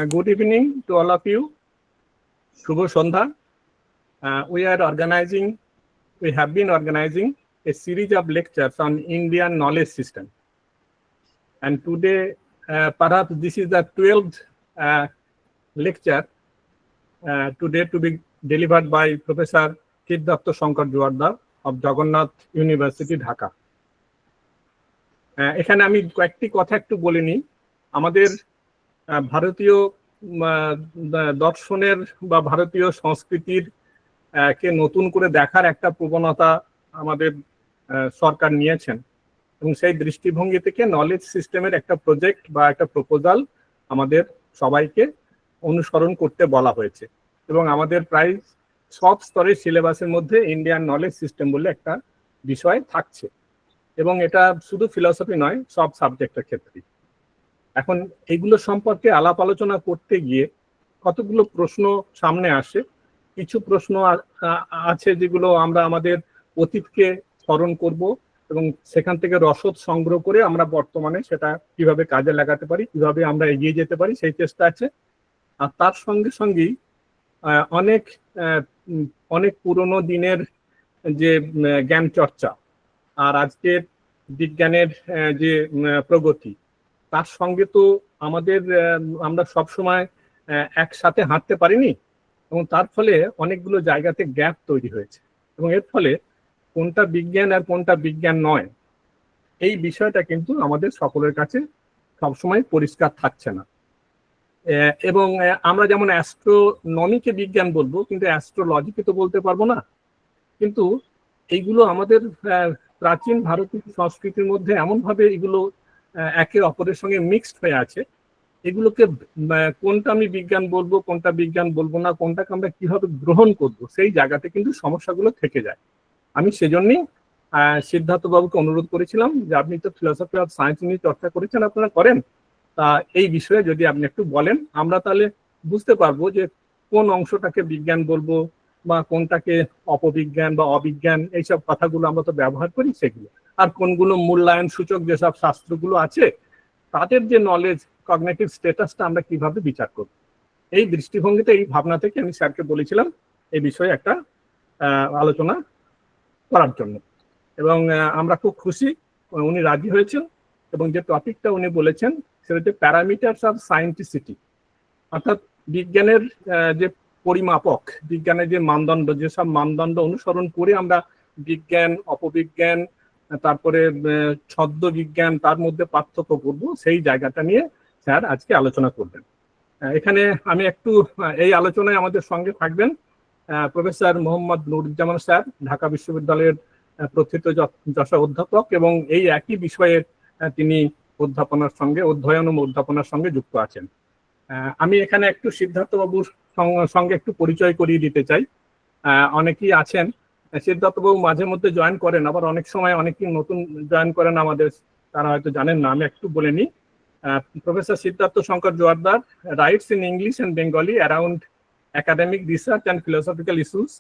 Good evening to all of you. Shubho Sondha. We have been organizing a series of lectures on Indian knowledge system. And today, perhaps this is the 12th lecture today to be delivered by Professor Siddharth Shankar Joardar of Jagannath University, Dhaka. এখানে আমি কয়েকটি কথা একটু বলে নিই। আমাদের ভারতীয় দর্শনের বা ভারতীয় সংস্কৃতির কে নতুন করে দেখার একটা প্রবণতা আমাদের সরকার নিয়েছেন এবং সেই দৃষ্টিভঙ্গি থেকে নলেজ সিস্টেমের একটা প্রজেক্ট বা একটা প্রপোজাল আমাদের সবাইকে অনুসরণ করতে বলা হয়েছে এবং আমাদের প্রায় সব স্তরের সিলেবাসের মধ্যে ইন্ডিয়ান নলেজ সিস্টেম বলে একটা বিষয় থাকছে এবং এটা শুধু ফিলসফি নয়, সব সাবজেক্টের ক্ষেত্রে। এখন এইগুলো সম্পর্কে আলাপ আলোচনা করতে গিয়ে কতগুলো প্রশ্ন সামনে আসে। কিছু প্রশ্ন আছে যেগুলো আমরা আমাদের অতীতকে স্মরণ করব এবং সেখান থেকে রসদ সংগ্রহ করে আমরা বর্তমানে সেটা কিভাবে কাজে লাগাতে পারি, কিভাবে আমরা এগিয়ে যেতে পারি সেই চেষ্টা আছে। আর তার সঙ্গে সঙ্গেই অনেক পুরনো দিনের যে জ্ঞান চর্চা আর আজকের বিজ্ঞানের যে প্রগতি, তার সঙ্গে তো আমরা সবসময় একসাথে হাঁটতে পারিনি এবং তার ফলে অনেকগুলো জায়গাতে গ্যাপ তৈরি হয়েছে এবং এর ফলে কোনটা বিজ্ঞান আর কোনটা বিজ্ঞান নয় এই বিষয়টা কিন্তু আমাদের সকলের কাছে সবসময় পরিষ্কার থাকছে না। এবং আমরা যেমন অ্যাস্ট্রোনমিকে বিজ্ঞান বলবো কিন্তু অ্যাস্ট্রোলজিকে তো বলতে পারবো না। কিন্তু এইগুলো আমাদের প্রাচীন ভারতীয় সংস্কৃতির মধ্যে এমনভাবে এগুলো একে অপরের সঙ্গে মিক্সড হয়ে আছে, এগুলোকে কোনটা আমি বিজ্ঞান বলবো, কোনটা বিজ্ঞান বলবো না, কোনটাকে আমরা কিভাবে গ্রহণ করব সেই জায়গাতে কিন্তু সমস্যাগুলো থেকে যায়। আমি সেজন্যই সিদ্ধার্থ বাবুকে অনুরোধ করেছিলাম যে আপনি তো ফিলসফি অফ সায়েন্স নিয়ে চর্চা করেছেন, আপনারা করেন, তা এই বিষয়ে যদি আপনি একটু বলেন আমরা তাহলে বুঝতে পারবো যে কোন অংশটাকে বিজ্ঞান বলবো বা কোনটাকে অপবিজ্ঞান বা অবিজ্ঞান, এইসব কথাগুলো আমরা তো ব্যবহার করি সেগুলো, আর কোনগুলো মূল্যায়ন সূচক যেসব শাস্ত্রগুলো আছে তাদের যে নলেজ কগনিটিভ স্ট্যাটাসটা আমরা কিভাবে বিচার করব। এই দৃষ্টিভঙ্গিতে, এই ভাবনা থেকে আমি স্যারকে বলেছিলাম এই বিষয়ে একটা আলোচনা করার জন্য এবং আমরা খুব খুশি উনি রাজি হয়েছেন এবং যে টপিকটা উনি বলেছেন সেটা হচ্ছে প্যারামিটারস অফ সায়েন্টিসিটি, অর্থাৎ বিজ্ঞানের যে পরিমাপক, বিজ্ঞানের যে মানদণ্ড, যেসব মানদণ্ড অনুসরণ করে আমরা বিজ্ঞান, অপবিজ্ঞান, তারপরে ছদ্ম বিজ্ঞান, তার মধ্যে পার্থক্য করব, সেই জায়গাটা নিয়ে স্যার আজকে আলোচনা করবেন। এখানে আমি একটু এই আলোচনায় আমাদের সঙ্গে থাকবেন প্রফেসর মোহাম্মদ নুরুজ্জামান স্যার, ঢাকা বিশ্ববিদ্যালয়ের প্রথিতযশা অধ্যাপক এবং এই একই বিষয়ে তিনি অধ্যয়ন ও অধ্যাপনার সঙ্গে যুক্ত আছেন। আমি এখানে একটু সিদ্ধার্থ বাবুর সঙ্গে একটু পরিচয় করিয়ে দিতে চাই। অনেকেই আছেন, সিদ্ধার্থ বাবু মাঝে মধ্যে জয়েন করেন, আবার অনেক সময় অনেকেই নতুন জয়েন করেন আমাদের, তারা হয়তো জানেন না, আমি একটু বলে নিই। Professor Siddharth Shankar Joardar writes in English and Bengali around academic research and philosophical issues.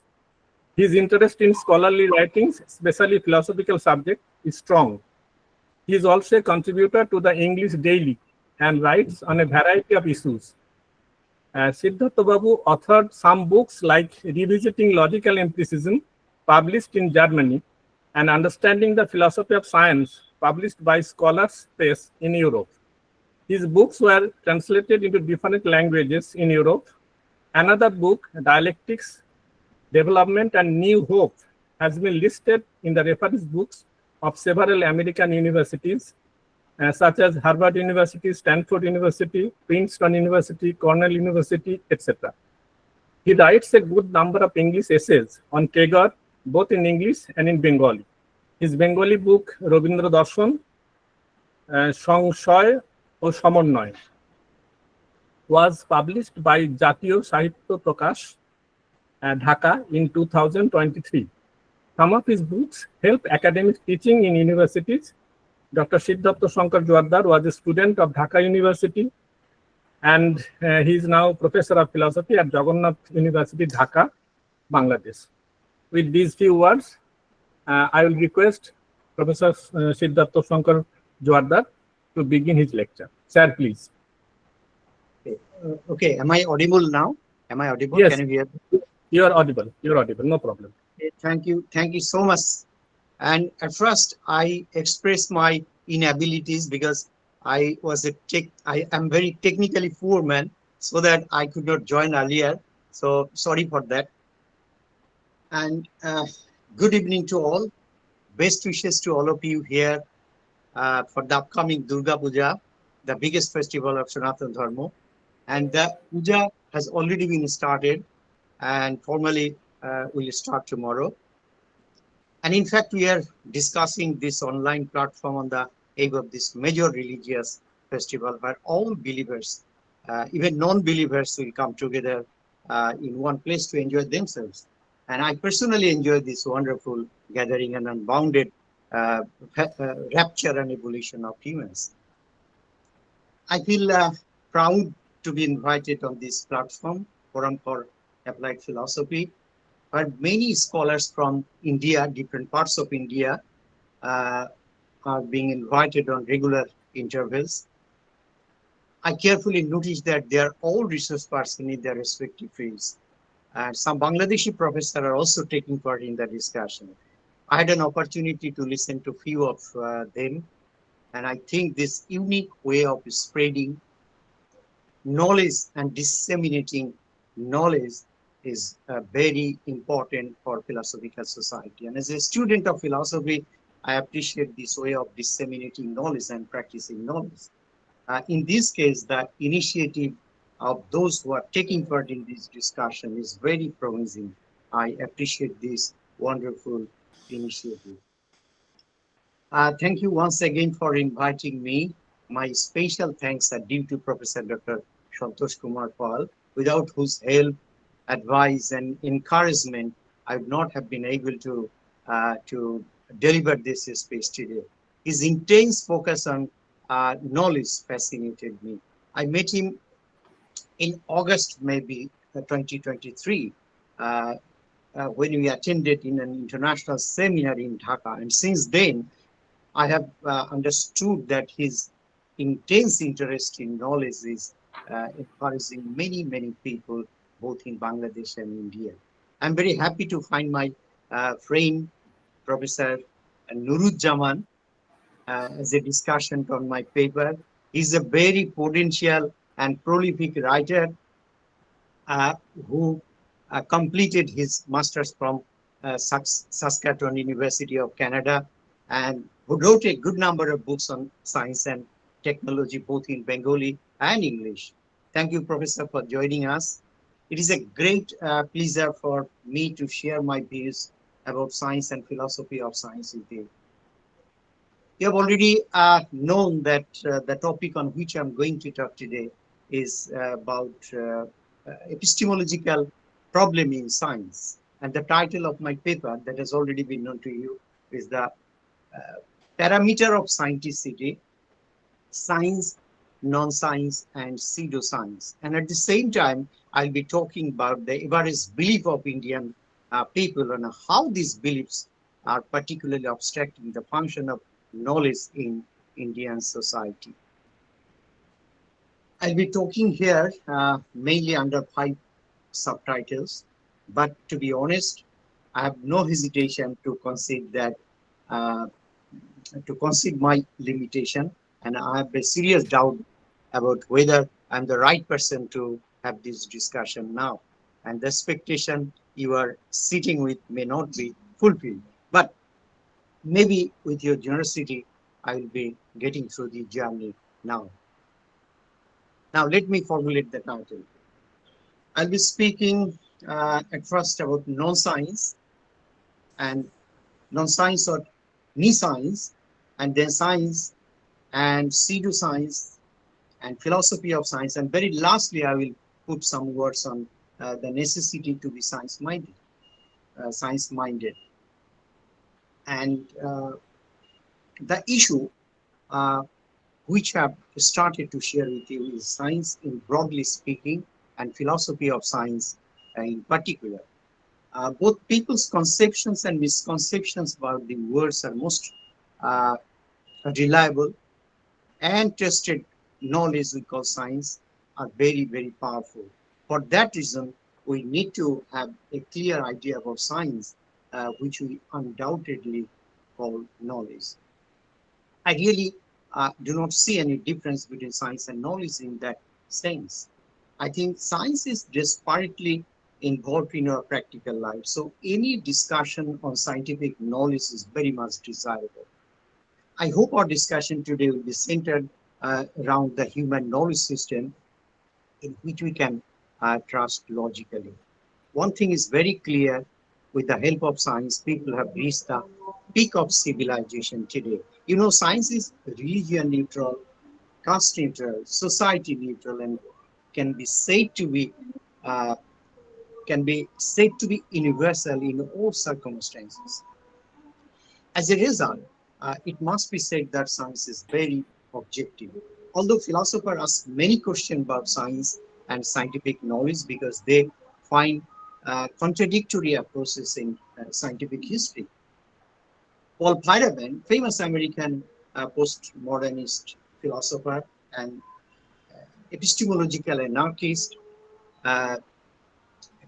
His interest in scholarly writings, especially philosophical subjects, is strong. He is also a contributor to the English Daily and writes on a variety of issues. Siddharth Babu authored some books like Revisiting Logical Empiricism, published in Germany, and Understanding the Philosophy of Science, published by Scholars Press in Europe. His books were translated into different languages in Europe. Another book, Dialectics, Development and New Hope, has been listed in the reference books of several American universities, such as Harvard University, Stanford University, Princeton University, Cornell University, etc. He writes a good number of English essays on Tagore, both in English and in Bengali. His Bengali book, Robindra Darshan, Sangshay ও সমন্বয়, was published by Jatiyo Sahitya Prakash, Dhaka in 2023. Some of his books help academic teaching in universities. Dr. Siddharth Shankar Joardar was a student of Dhaka University and he is now Professor of Philosophy at Jagannath University, Dhaka, Bangladesh. With these few words, I will request Professor Siddharth Shankar Joardar to begin his lecture. Sir, please. Okay, am I audible now? Am I audible? Can Yes, you hear me? you are audible. You are audible. No problem. Okay, thank you so much. And at first, I expressed my inabilities because I am very technically poor man, so that I could not join earlier. So sorry for that. And good evening to all. Best wishes to all of you here for the upcoming Durga Puja, the biggest festival of Sanatana Dharma. And the puja has already been started and formally will start tomorrow. And in fact, we are discussing this online platform on the eve of this major religious festival where all believers, even non-believers, will come together in one place to enjoy themselves. And I personally enjoy this wonderful gathering and unbounded uh, rapture and evolution of humans. I feel proud to be invited on this platform, Forum for Applied Philosophy, where many scholars from India, different parts of India, uh, are being invited on regular intervals. I carefully noticed that they are all research persons in their respective fields. And some Bangladeshi professors are also taking part in the discussion. I had an opportunity to listen to few of them, and I think this unique way of spreading knowledge and disseminating knowledge is very important for philosophical society. And as a student of philosophy, I appreciate this way of disseminating knowledge and practicing knowledge. In this case, the initiative of those who are taking part in this discussion is very promising. I appreciate this wonderful initiative. Thank you once again for inviting me. My special thanks are due to Professor Dr. Santosh Kumar Pal, without whose help, advice, and encouragement, I would not have been able to deliver this space today. His intense focus on knowledge fascinated me. I met him in August, maybe 2023, uh, when we attended in an international seminar in Dhaka. And since then, I have understood that his intense interest in knowledge is encouraging many, many people, both in Bangladesh and India. I'm very happy to find my friend, Professor Nuruzzaman, as a discussion on my paper. He's a very potential and prolific writer uh, who completed his master's from Saskatchewan University of Canada, and who wrote a good number of books on science and technology, both in Bengali and English. Thank you, Professor, for joining us. It is a great pleasure for me to share my views about science and philosophy of science with you. You have already known that the topic on which I'm going to talk today is about epistemological problem in science. And the title of my paper that has already been known to you is the parameter of scienticity, science, non-science, and pseudoscience. And at the same time, I'll be talking about the average belief of Indian people and how these beliefs are particularly obstructing the function of knowledge in Indian society. I'll be talking here mainly under 5 subtitles, but to be honest, I have no hesitation to concede that uh, to concede my limitation, and I have a serious doubt about whether I'm the right person to have this discussion now. And the expectation you are sitting with may not be fulfilled, but maybe with your generosity, I will be getting through the journey now. Now, let me formulate the title. I'll be speaking at first about non-science and non-science or ne-science, and then science and pseudoscience and philosophy of science. And very lastly, I will put some words on the necessity to be science-minded, science-minded. And the issue uh, which I've started to share with you is science in broadly speaking and philosophy of science in particular. Both people's conceptions and misconceptions about the words are most uh, reliable and tested knowledge we call science are very, very powerful. For that reason, we need to have a clear idea about science, which we undoubtedly call knowledge. I really do not see any difference between science and knowledge in that sense. I think science is disparately involved in our practical life. So any discussion on scientific knowledge is very much desirable. I hope our discussion today will be centered around the human knowledge system in which we can trust logically. One thing is very clear: with the help of science, people have reached the peak of civilization today. You know, science is religion neutral, caste neutral, society neutral, and can be said to be uh, universal in all circumstances. As a result, it must be said that science is very objective. Although philosophers ask many questions about science and scientific knowledge because they find contradictory approaches in scientific history. Paul Feyerabend, famous American postmodernist philosopher and epistemological anarchist, uh,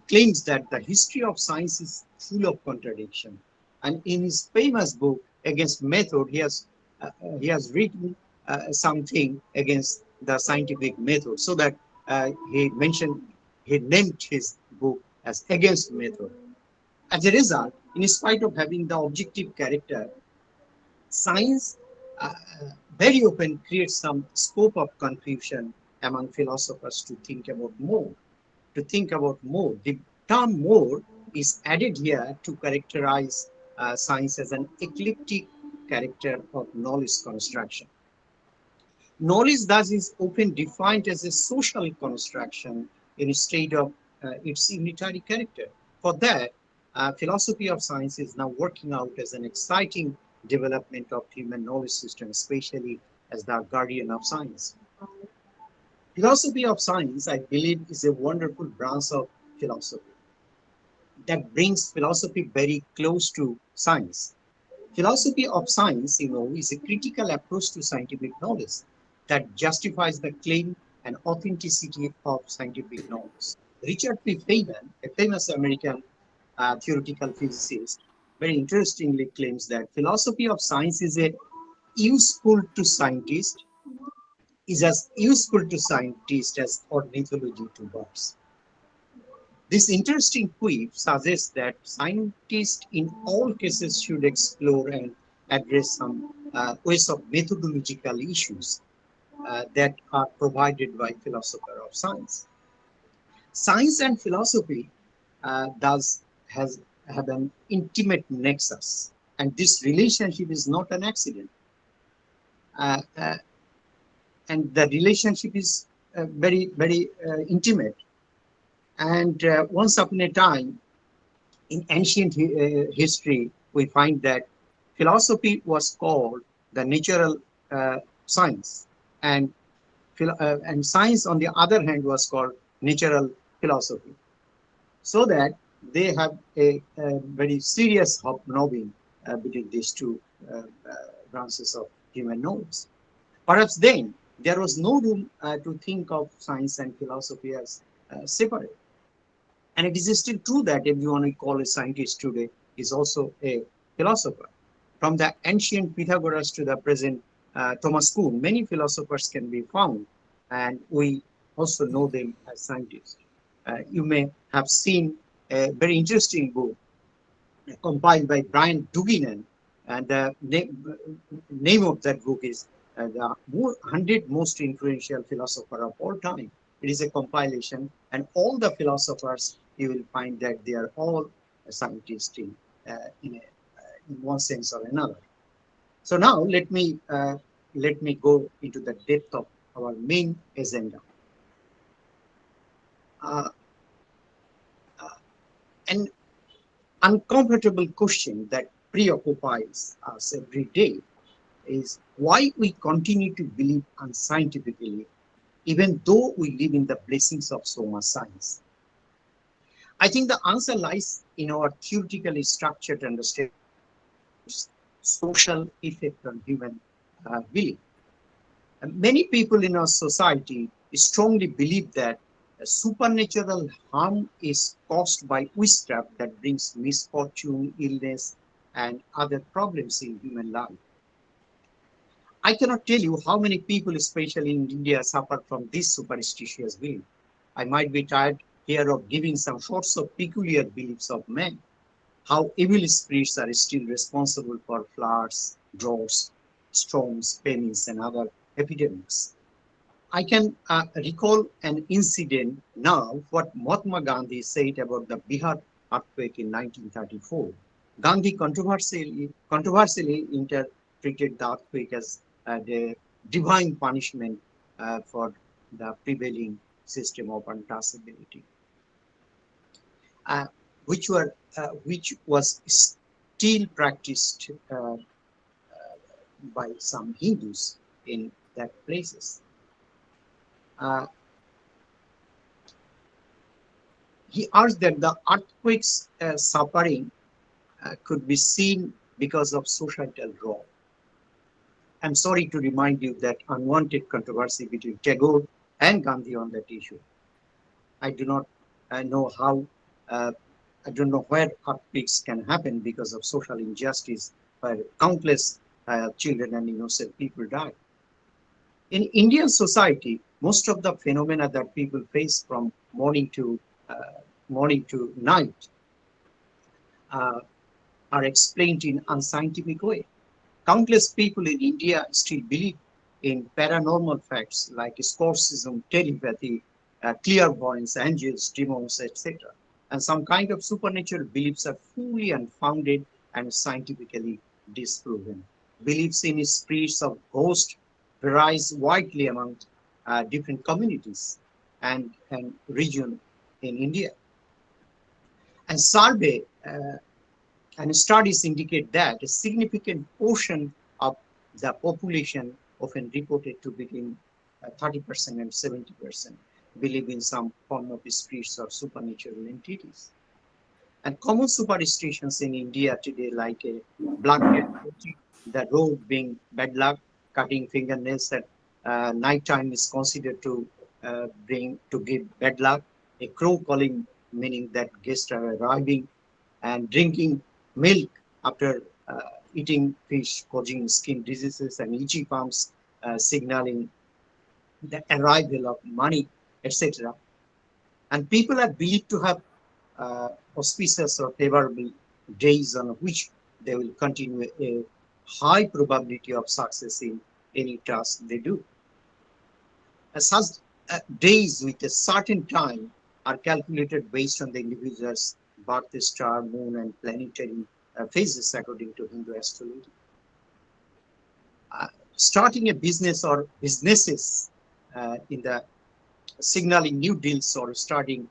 claims that the history of science is full of contradiction. And in his famous book Against Method, he has written something against the scientific method, so that he named his book as Against Method. As a result, in spite of having the objective character, science uh, very often creates some scope of confusion among philosophers to think about more. The term more is added here to characterize science as an eclectic character of knowledge construction. Knowledge thus is often defined as a social construction instead of its unitary character. For that, philosophy of science is now working out as an exciting development of human knowledge system, especially as the guardian of science. Philosophy of science, I believe, is a wonderful branch of philosophy that brings philosophy very close to science. Philosophy of science, is a critical approach to scientific knowledge that justifies the claim and authenticity of scientific knowledge. Richard P. Feynman, a famous American theoretical physicist, very interestingly claims that philosophy of science useful to scientists is as useful to scientists as ornithology to birds. This interesting quip suggests that scientists in all cases should explore and address some ways of methodological issues that are provided by philosophers of science. Science and philosophy thus have an intimate nexus, and this relationship is not an accident. Uh, uh, and the relationship is very, very intimate. And once upon a time, in ancient history, we find that philosophy was called the natural science, and science, on the other hand, was called natural philosophy. So that they have a very serious hobnobbing between these two branches of human knowledge. Perhaps then there was no room to think of science and philosophy as separate. And it is still true that everyone we call a scientist today is also a philosopher. From the ancient Pythagoras to the present Thomas Kuhn, many philosophers can be found, and we also know them as scientists. You may have seen a very interesting book compiled by Brian Duignan, and the name of that book is The 100 Most Influential Philosophers of All Time. It is a compilation, and all the philosophers, you will find that they are all scientists in one sense or another. So now let me go into the depth of our main agenda. An uncomfortable question that preoccupies us every day is why we continue to believe unscientifically, even though we live in the blessings of so much science. I think the answer lies in our theoretically structured understanding of social effect on human belief. And many people in our society strongly believed that supernatural harm is caused by witchcraft that brings misfortune, illness, and other problems in human life. I cannot tell you how many people, especially in India, suffer from this superstitious belief. I might be tired here of giving some sorts of peculiar beliefs of men, how evil spirits are still responsible for floods, droughts, storms, famines, and other epidemics. I can recall an incident now, what Mahatma Gandhi said about the Bihar earthquake in 1934. Gandhi controversially interpreted the earthquake as the divine punishment for the prevailing system of untouchability, uh, which was still practiced by some Hindus in that places. Uh, he urged that the earthquake's suffering could be seen because of societal wrong. I'm sorry to remind you that unwanted controversy between Tagore and Gandhi on that issue. I do not know how, I don't know where earthquakes can happen because of social injustice, where countless children and innocent people die. In Indian society, most of the phenomena that people face from morning to night uh, are explained in unscientific way. Countless people in India still believe in paranormal facts like exorcism, telepathy, clairvoyance, angels, demons, etc. And some kind of supernatural beliefs are fully unfounded and scientifically disproven. Beliefs in spirits of ghosts varies widely among different communities and region in India. And survey and studies indicate that a significant portion of the population, often reported to between 30% and 70%, believe in some form of spirits or supernatural entities. And common superstitions in India today, like a blanket, the road being bad luck, cutting fingernails at night time is considered to give bad luck, a crow calling, meaning that guests are arriving, and drinking milk after eating fish, causing skin diseases, and itchy palms, signaling the arrival of money, etc. And people are believed to have auspicious or favorable days on which they will continue a high probability of success in any task they do. As such days with a certain time are calculated based on the individual's birth star, moon, and planetary phases according to Hindu astrology. Starting a business or businesses in the signaling new deals or starting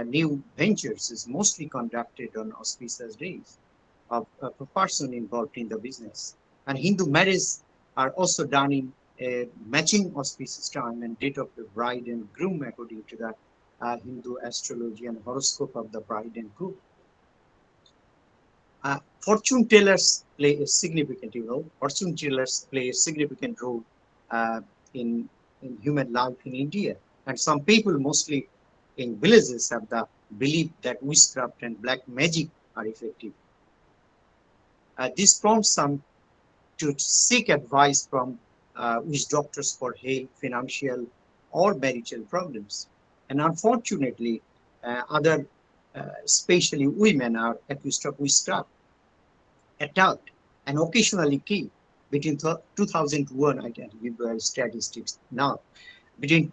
new ventures is mostly conducted on auspicious days of a person involved in the business. And Hindu marriages are also done in a matching auspicious time and date of the bride and groom according to the Hindu astrology and horoscope of the bride and groom. Fortune tellers play a significant role. Fortune tellers play a significant role in human life in India. And some people, mostly in villages, have the belief that witchcraft and black magic are effective. This prompts some to seek advice from witch doctors for health, financial, or marital problems. And unfortunately, other, especially women, are accused of witchcraft, attacked, and occasionally killed. Between 2001, I can give statistics now. Between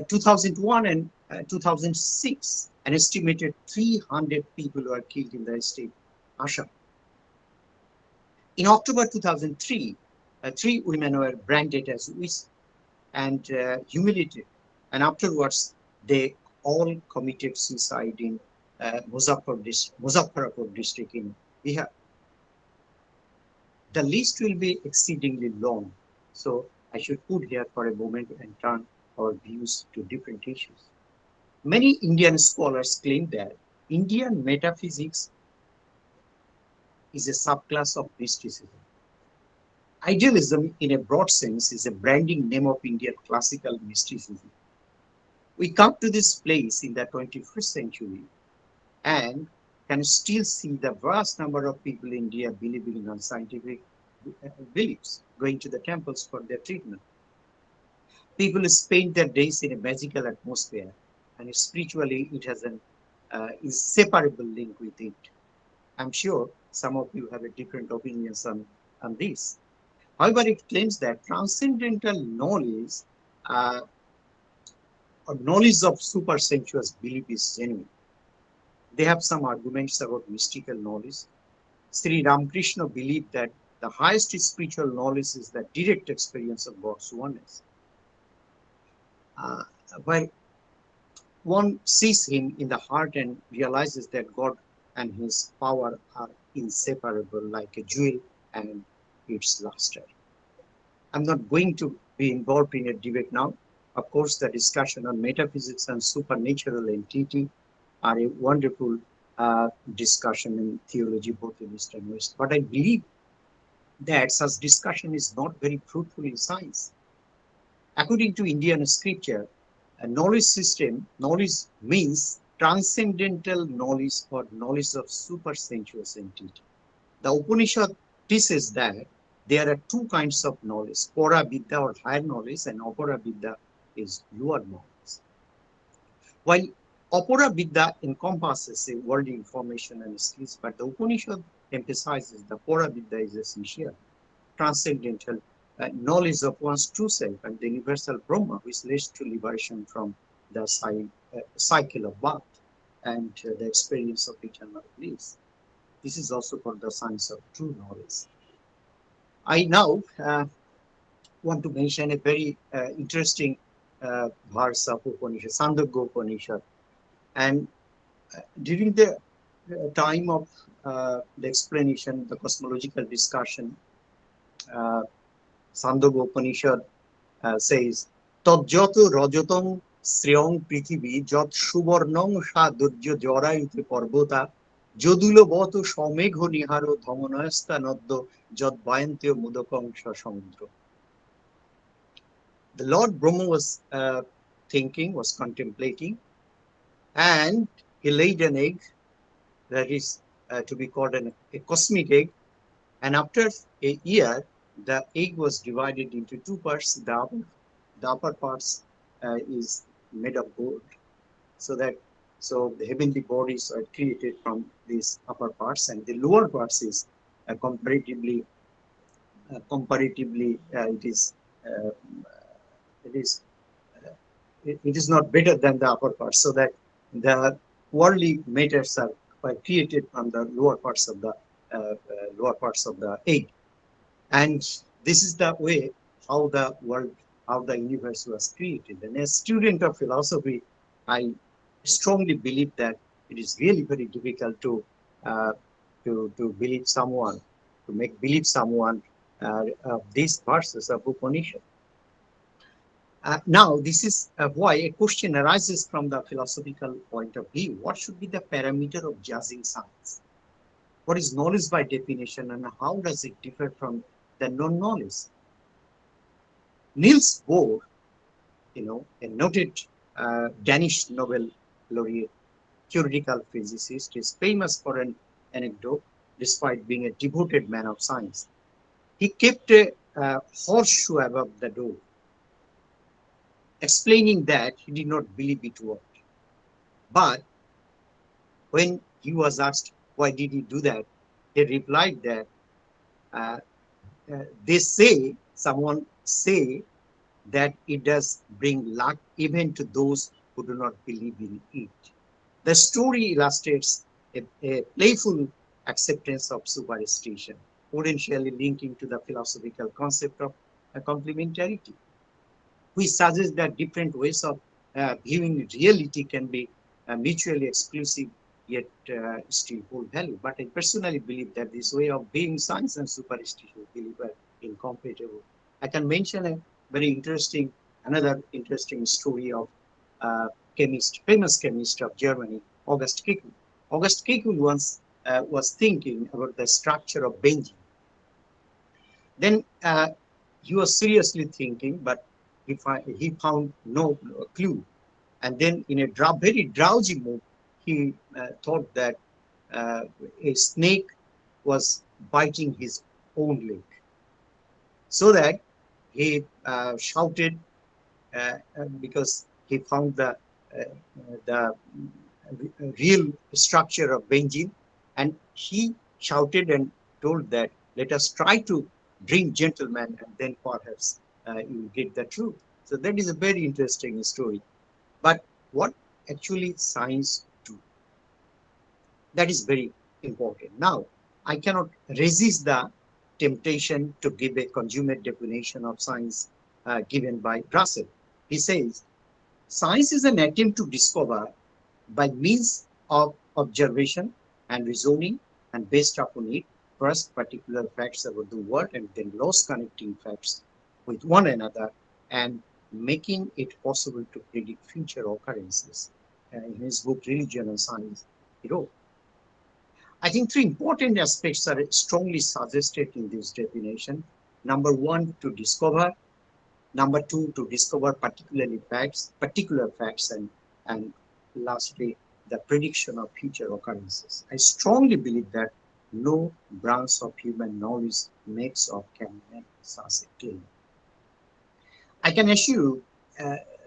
2001 and 2006, an estimated 300 people were killed in the state Assam. In October 2003, 3 women were branded as witches and humiliated, and afterwards they all committed suicide in Muzaffarpur district in Bihar. The list will be exceedingly long, so I should put here for a moment and turn our views to different issues. Many Indian scholars claim that Indian metaphysics is a subclass of mysticism. Idealism, in a broad sense, is a branding name of Indian classical mysticism. We come to this place in the 21st century and can still see the vast number of people in India believing in unscientific beliefs, going to the temples for their treatment. People spend their days in a magical atmosphere, and spiritually it has an inseparable link with it. I'm sure some of you have a different opinions on this. However, it claims that transcendental knowledge or knowledge of supersensuous belief is genuine. They have some arguments about mystical knowledge. Sri Ramakrishna believed that the highest spiritual knowledge is the direct experience of God's oneness. Where one sees him in the heart and realizes that God and his power are inseparable like a jewel and its luster. I'm not going to be involved in a debate now. Of course, the discussion on metaphysics and supernatural entity are a wonderful discussion in theology, both in East and West. But I believe that such discussion is not very fruitful in science. According to Indian scripture, a knowledge system, knowledge means transcendental knowledge or knowledge of supersensuous entity. The Upanishad teaches that there are two kinds of knowledge, Para Vidya or higher knowledge, and Apara Vidya is lower knowledge. While Apara Vidya encompasses a worldly information and skills, but the Upanishad emphasizes the Para Vidya is essential, transcendental knowledge of one's true self and the universal Brahma, which leads to liberation from the cycle of birth and the experience of eternal bliss. This is also called the science of true knowledge. I now want to mention a very interesting verse of Upanishad, Sandogya Upanishad. And during the time of the explanation, the cosmological discussion, Sandogya Upanishad says, Tadjato Rajatam Sriyang Prithivi Jat Suvarnang Sha Durjo Jarayute Parvata Jodulo Boto Shomegho Niharo Dhamanayasta Naddo Jat Bayantyo Mudakang Samudra. The Lord Brahma was thinking, was contemplating, and he laid an egg that is to be called a cosmic egg. And after a year, the egg was divided into two parts. The upper parts is made of gold, so the heavenly bodies are created from these upper parts, and the lower parts is comparatively it is not better than the upper parts, so that the worldly matters are created from the lower parts of the egg. And this is the way how the world, how the universe was created. And as a student of philosophy, I strongly believe that it is really very difficult to believe someone, to make believe someone these verses of Upanishad. Now, this is why a question arises from the philosophical point of view. What should be the parameter of judging science? What is knowledge by definition, and how does it differ from the non-knowledge? Niels Bohr, a noted Danish Nobel laureate, theoretical physicist, is famous for an anecdote. Despite being a devoted man of science, he kept a horseshoe above the door, explaining that he did not believe it worked. But when he was asked why did he do that, he replied that someone say that it does bring luck even to those who do not believe in it. The story illustrates a playful acceptance of superstition, potentially linking to the philosophical concept of complementarity, which suggests that different ways of viewing reality can be mutually exclusive, yet still hold value. But I personally believe that this way of viewing science and superstition are incompatible. I can mention a another interesting story of famous chemist of Germany, August Kickl. August Kickl once was thinking about the structure of benzene. Then he was seriously thinking, but he found no clue And then in a very drowsy mood, he thought that a snake was biting his own leg. So that he shouted because he found the real structure of benzene, and he shouted and told that let us try to drink gentlemen, and then perhaps you will get the truth. So that is a very interesting story. But what actually science do? That is very important. Now, I cannot resist the temptation to give a consummate definition of science given by Russell. He says, science is an attempt to discover by means of observation and reasoning, and based upon it, first particular facts about the world and then lost connecting facts with one another and making it possible to predict future occurrences. In his book, Religion and Science, he wrote. I think three important aspects are strongly suggested in this definition. Number one, to discover. Number two, to discover particular facts, and lastly, the prediction of future occurrences. I strongly believe that no branch of human knowledge makes or can make such a claim. I can assure you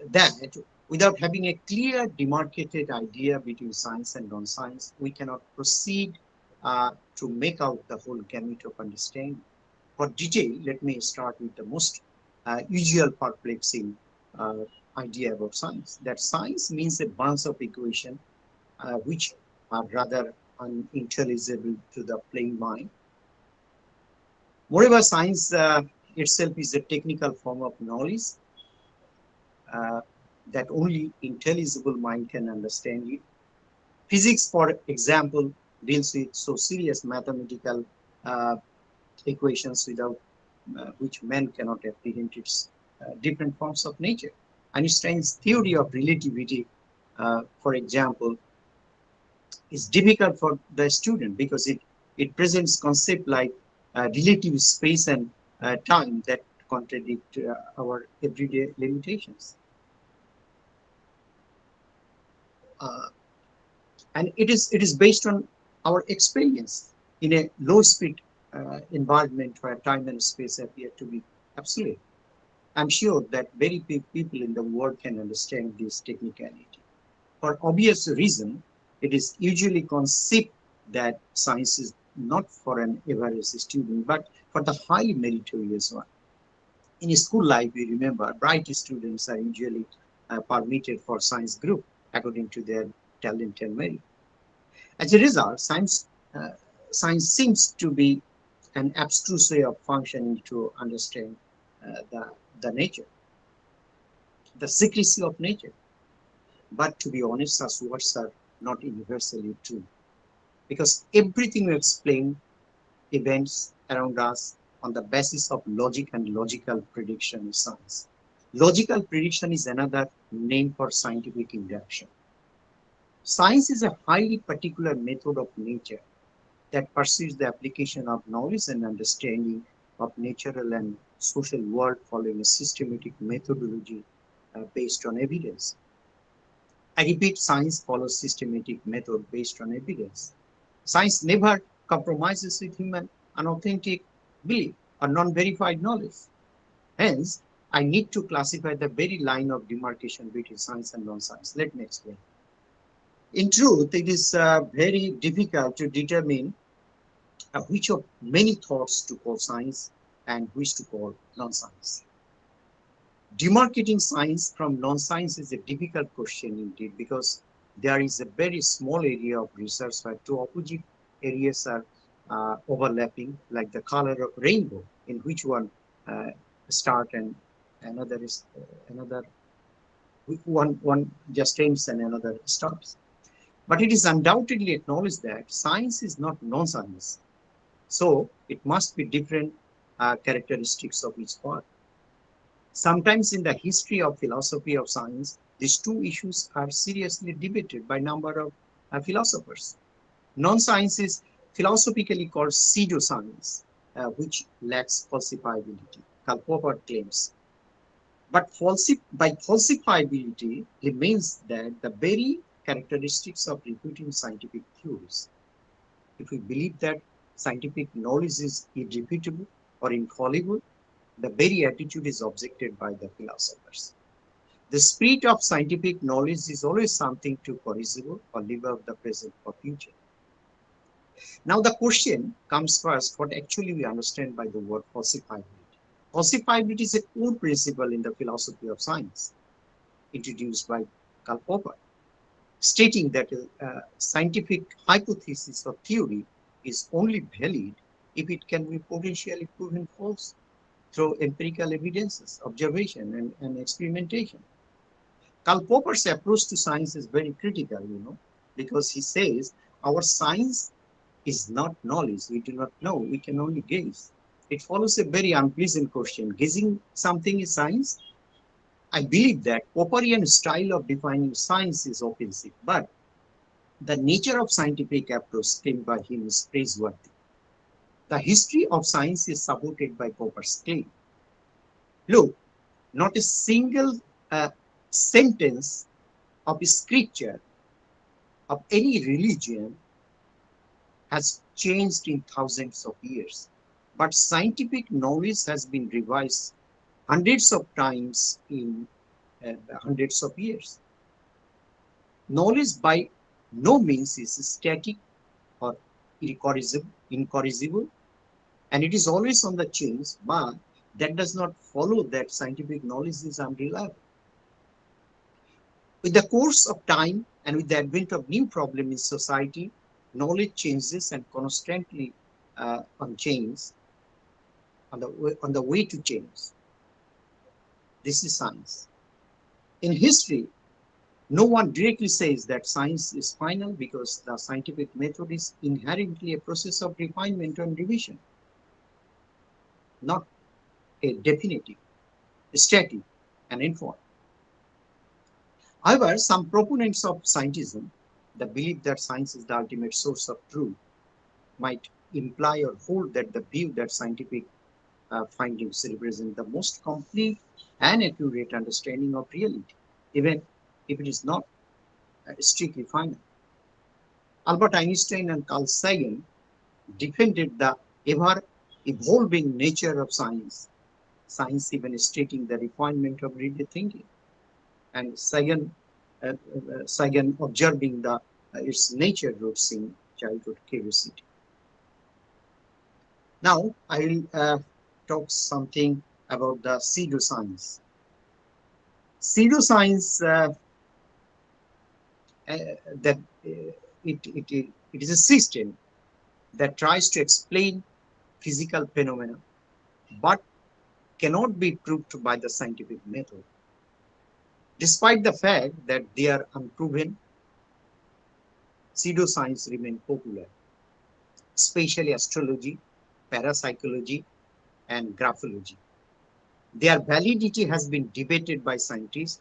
that without having a clear demarcated idea between science and non-science, we cannot proceed to make out the whole gamut of understanding. For detail, let me start with the most usual perplexing idea about science, that science means a bunch of equations which are rather unintelligible to the plain mind. Moreover, science itself is a technical form of knowledge that only intelligible mind can understand it. Physics, for example, deals with so serious mathematical equations without which man cannot apprehend its different forms of nature. Einstein's theory of relativity, for example, is difficult for the student because it presents concepts like relative space and time that contradict our everyday limitations. And it is based on our experience in a low speed environment where time and space appear to be absolute. I'm sure that very few people in the world can understand this technicality. For obvious reason, it is usually conceived that science is not for an average student, but for the highly meritorious one. In school life, we remember bright students are usually permitted for science group according to their talent and merit. As a result, science seems to be an abstruse way of functioning to understand the nature, the secrecy of nature. But to be honest, such words are not universally true, because everything we explain events around us on the basis of logic and logical prediction is science. Logical prediction is another name for scientific induction. Science is a highly particular method of nature that pursues the application of knowledge and understanding of natural and social world following a systematic methodology based on evidence. I repeat, science follows systematic method based on evidence. Science never compromises with human unauthentic belief or non-verified knowledge. Hence, I need to classify the very line of demarcation between science and non-science. Let me explain. In truth, it is very difficult to determine which of many thoughts to call science and which to call non-science. Demarcating science from non-science is a difficult question indeed, because there is a very small area of research where two opposite areas are overlapping, like the color of rainbow, in which one start and another is one just ends and another stops. But it is undoubtedly acknowledged that science is not non-science. So it must be different characteristics of each part. Sometimes in the history of philosophy of science, these two issues are seriously debated by a number of philosophers. Non-science is philosophically called pseudoscience, which lacks falsifiability. Karl Popper claims But by falsifiability, it means that the very characteristics of refuting scientific theories. If we believe that scientific knowledge is irrefutable or infallible, the very attitude is objected by the philosophers. The spirit of scientific knowledge is always something to corrigible or leave out the present for future. Now the question comes first, what actually we understand by the word falsifiability. Falsifiability is a core principle in the philosophy of science, introduced by Karl Popper, stating that a scientific hypothesis or theory is only valid if it can be potentially proven false through empirical evidences, observation, and experimentation. Karl Popper's approach to science is very critical, because he says our science is not knowledge. We do not know. We can only gaze. It follows a very unpleasant question. Gazing something is science? I believe that Popperian style of defining science is offensive, but the nature of scientific approach claimed by him is praiseworthy. The history of science is supported by Popper's claim. Look, not a single sentence of scripture of any religion has changed in thousands of years, but scientific knowledge has been revised hundreds of times in hundreds of years. Knowledge by no means is static or incorrigible, and it is always on the change, but that does not follow that scientific knowledge is unreliable. With the course of time and with the advent of new problems in society, knowledge changes and constantly on the way to change. This is science. In history, no one directly says that science is final because the scientific method is inherently a process of refinement and revision, not a definitive, static, and informed. However, some proponents of scientism, the belief that science is the ultimate source of truth, might imply or hold that the view that scientific findings represent the most complete and accurate understanding of reality, even if it is not strictly final. Albert Einstein and Carl Sagan defended the ever-evolving nature of science, even stating the refinement of real thinking, and Sagan observing its nature roots in childhood curiosity. Now I will talk something about the pseudoscience. Pseudoscience that it is a system that tries to explain physical phenomena, but cannot be proved by the scientific method. Despite the fact that they are unproven, pseudoscience remain popular, especially astrology, parapsychology, and graphology. Their validity has been debated by scientists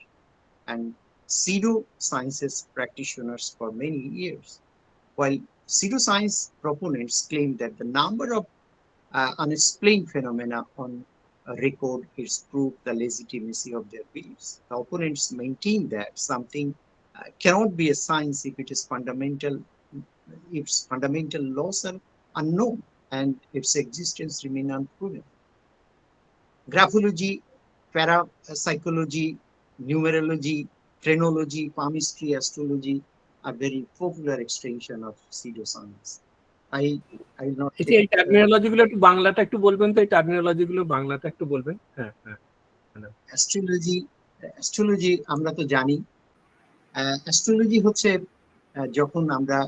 and pseudosciences practitioners for many years, while pseudoscience proponents claim that the number of unexplained phenomena on record is proof the legitimacy of their beliefs. The opponents maintain that something cannot be a science if its fundamental laws are unknown and its existence remain unproven. Graphology, parapsychology, numerology, phrenology, palmistry, astrology are very popular extension of pseudoscience. I will not. এই terminology গুলো একটু বাংলাটা একটু বলবেন তো, এই terminology গুলো বাংলাটা একটু বলবেন। হ্যাঁ হ্যাঁ। অ্যাস্ট্রোলজি আমরা তো জানি, অ্যাস্ট্রোলজি হচ্ছে যখন আমরা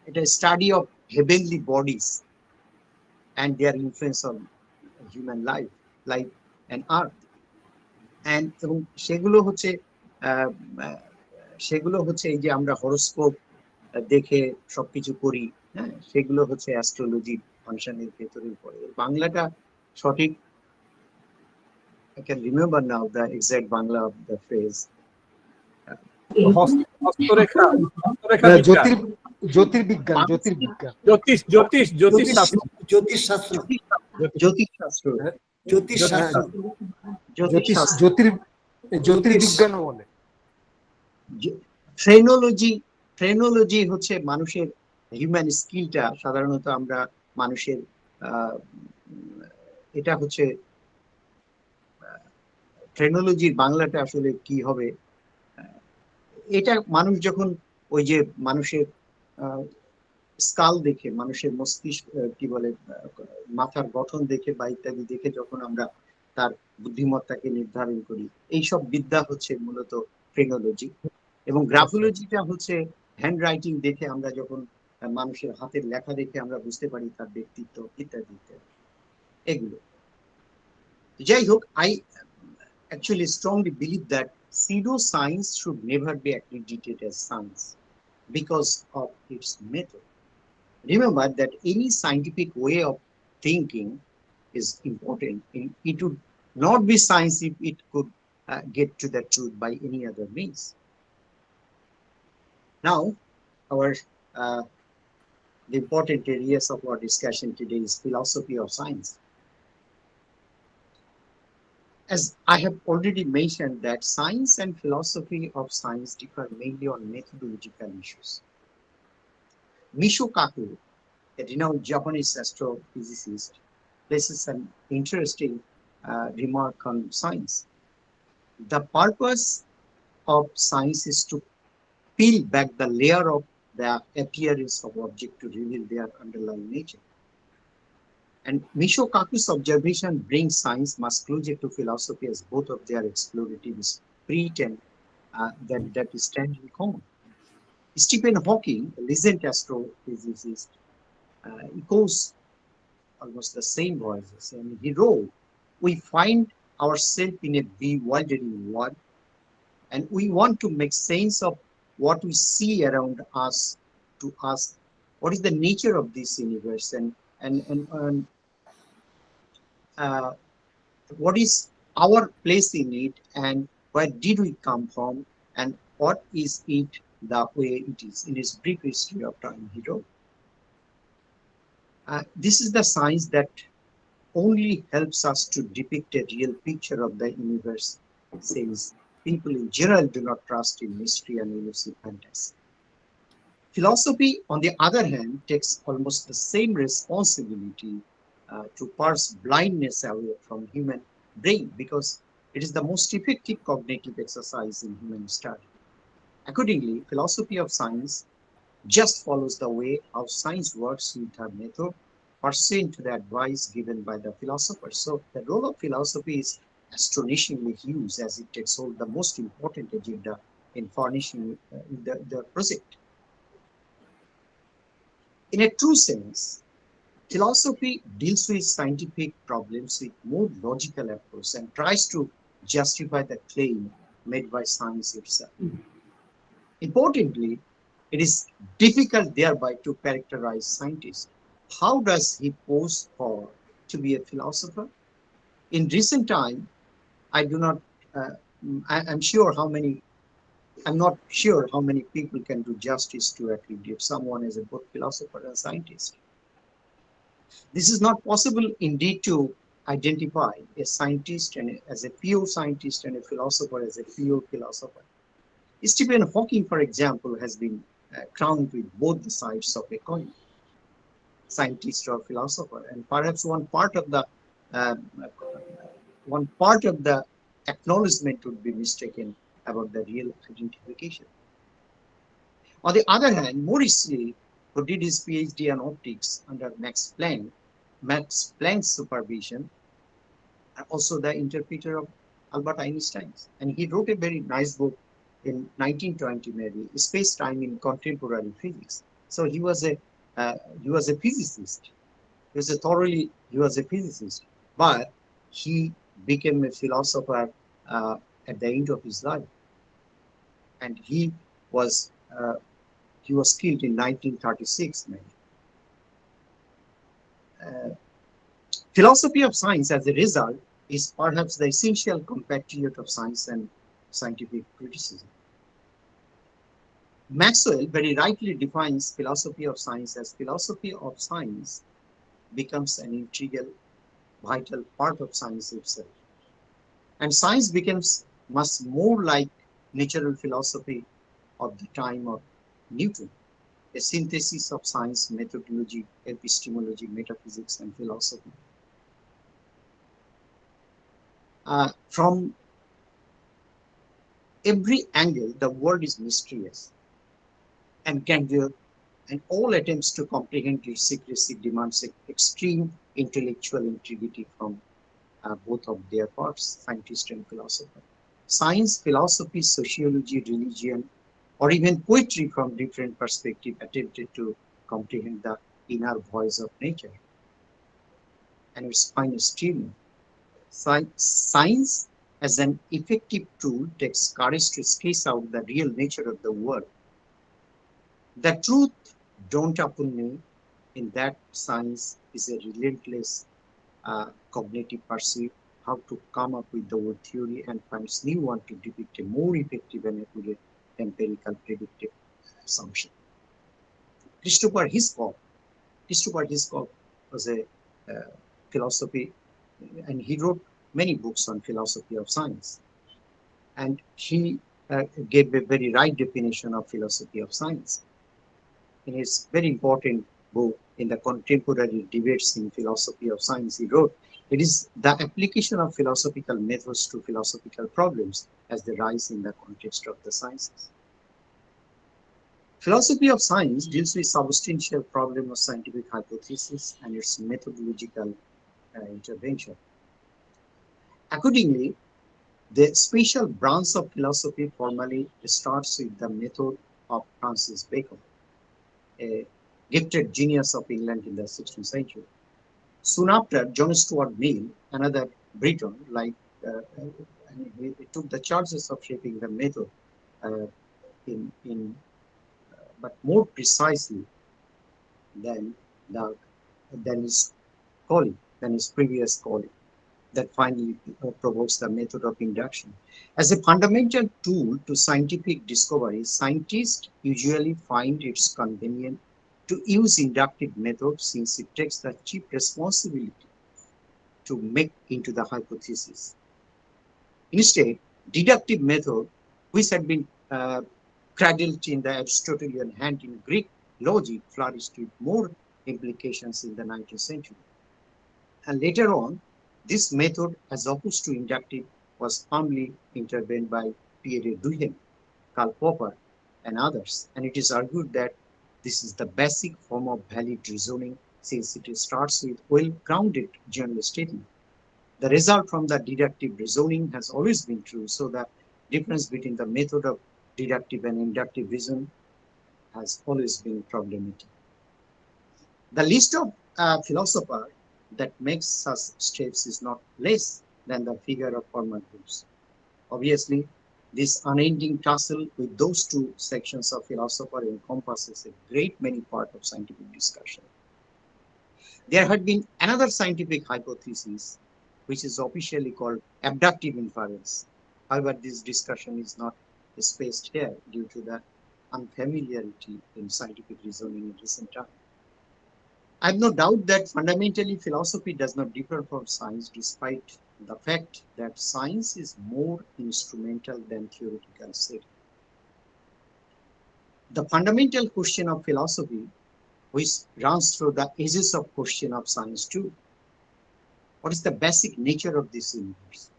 এটা study of heavenly bodies and their influence on human life and earth, and এবং সেগুলো হচ্ছে এই যে আমরা হরোস্কোপ দেখে সবকিছু করি, হ্যাঁ, সেগুলো হচ্ছে অ্যাস্ট্রোলজি ফাংশনের ভেতরে পড়ে। বাংলাটা সঠিক, I can remember now the exact Bangla of the phrase. জ্যোতিষশাস্ত্র। জ্যোতির্বিজ্ঞানও বলে। ফ্রেনোলজি হচ্ছে মানুষের হিউম্যান স্কিলটা, সাধারণত আমরা মানুষের এটা হচ্ছে ফ্রেনোলজির বাংলাটা আসলে কি হবে, এটা মানুষ যখন ওই যে মানুষের স্কাল দেখে, মানুষের মস্তিষ্ক কি বলে মাথার গঠন দেখে বা ইত্যাদি দেখে যখন আমরা তার বুদ্ধিমত্তাকে নির্ধারণ করি, এইসব বিদ্যা হচ্ছে মূলত ফ্রেনোলজি। এবং গ্রাফোলজিটা হচ্ছে হ্যান্ড রাইটিং দেখে, আমরা যখন মানুষের হাতের লেখা দেখে আমরা বুঝতে পারি তার ব্যক্তিত্ব ইত্যাদি ইত্যাদি এগুলো। যাই হোক, I actually strongly believe that pseudoscience should never be accredited as science because of its method. Remember that any scientific way of thinking is important. It would not be science if it could get to the truth by any other means. Now, the important areas of our discussion today is philosophy of science. As I have already mentioned, that science and philosophy of science differ mainly on methodological issues. Michio Kaku, a renowned Japanese astrophysicist, places an interesting remark on science. The purpose of science is to peel back the layer of the appearance of object to reveal their underlying nature. And Michio Kaku's observation brings science much closer to philosophy, as both of their explorative spirit and that stand in common. Stephen Hawking, a legend astrophysicist, echoes almost the same voices, and he wrote, "We find ourselves in a bewildering world, and we want to make sense of what we see around us, to ask what is the nature of this universe, and what is our place in it, and where did we come from, and what is it the way it is." In his brief history of time, he wrote, this is the science that only helps us to depict a real picture of the universe, since people in general do not trust in mystery and elusive fantasy. Philosophy, on the other hand, takes almost the same responsibility to parse blindness away from human brain, because it is the most effective cognitive exercise in human study. Accordingly, philosophy of science just follows the way how science works with her method, pursuant to the advice given by the philosophers. So the role of philosophy is astonishingly huge, as it takes hold the most important agenda in furnishing the project. In a true sense, philosophy deals with scientific problems with more logical approach and tries to justify the claim made by science itself. Importantly, it is difficult thereby to characterize scientists. How does he pose for to be a philosopher? In recent time, I'm not sure how many people can do justice to accredit someone as a both philosopher and scientist. This is not possible indeed to identify a scientist as a pure scientist and a philosopher as a pure philosopher. Stephen Hawking, for example, has been crowned with both the sides of a coin, scientist or philosopher, and perhaps one part of the acknowledgement would be mistaken about the real identification. On the other hand, Maurice Lee, who did his PhD in optics under Max Planck's supervision, also the interpreter of Albert Einstein's, and he wrote a very nice book in 1920, maybe, Space-Time in Contemporary Physics. So he was a physicist. He was a physicist, but he became a philosopher at the end of his life, and he was killed in 1936. Maybe. Philosophy of science, as a result, is perhaps the essential compatriot of science and scientific criticism. Maxwell very rightly defines philosophy of science as philosophy of science becomes an integral, vital part of science itself. And science becomes much more like natural philosophy of the time of Newton, a synthesis of science, methodology, epistemology, metaphysics, and philosophy. From every angle, the world is mysterious and grandeur, and all attempts to comprehend its secrecy demands extreme intellectual integrity from both of their parts, scientist and philosopher. Science, philosophy, sociology, religion, or even poetry from different perspectives attempted to comprehend the inner voice of nature and its finest tune. Science, as an effective tool, takes courage to sketch out the real nature of the world. The truth dawned upon me in that science is a relentless cognitive pursuit, how to come up with the old theory and finds new one to depict a more effective and accurate empirical predictive assumption. Christopher Hitchcock was a philosophy, and he wrote many books on philosophy of science. And he gave a very right definition of philosophy of science. In his very important book, In the Contemporary Debates in Philosophy of Science, he wrote, it is the application of philosophical methods to philosophical problems as they rise in the context of the sciences. Philosophy of science deals with substantial problem of scientific hypothesis and its methodological intervention. Accordingly, the special branch of philosophy formally starts with the method of Francis Bacon, a gifted genius of England in the 16th century. Soon after, John Stuart Mill, another Briton, he took the charges of shaping the method but more precisely than his colleague, than his previous colleague, that finally provokes the method of induction. As a fundamental tool to scientific discovery, scientists usually find it convenient to use inductive method since it takes the chief responsibility to make into the hypothesis. Instead, deductive method, which had been cradled in the Aristotelian hand in Greek logic, flourished with more implications in the 19th century. And later on, this method, as opposed to inductive, was firmly intervened by Pierre Duhem, Karl Popper, and others. And it is argued that this is the basic form of valid reasoning, since it starts with well-grounded general statement. The result from the deductive reasoning has always been true, so the difference between the method of deductive and inductive reason has always been problematic. The list of philosophers that makes such steps is not less than the figure of former groups. Obviously, this unending tussle with those two sections of philosophy encompasses a great many parts of scientific discussion. There had been another scientific hypothesis, which is officially called abductive inference. However, this discussion is not spaced here due to the unfamiliarity in scientific reasoning in recent times. I have no doubt that fundamentally philosophy does not differ from science, despite the fact that science is more instrumental than theoretical study. The fundamental question of philosophy, which runs through the edges of question of science too, what is the basic nature of this universe?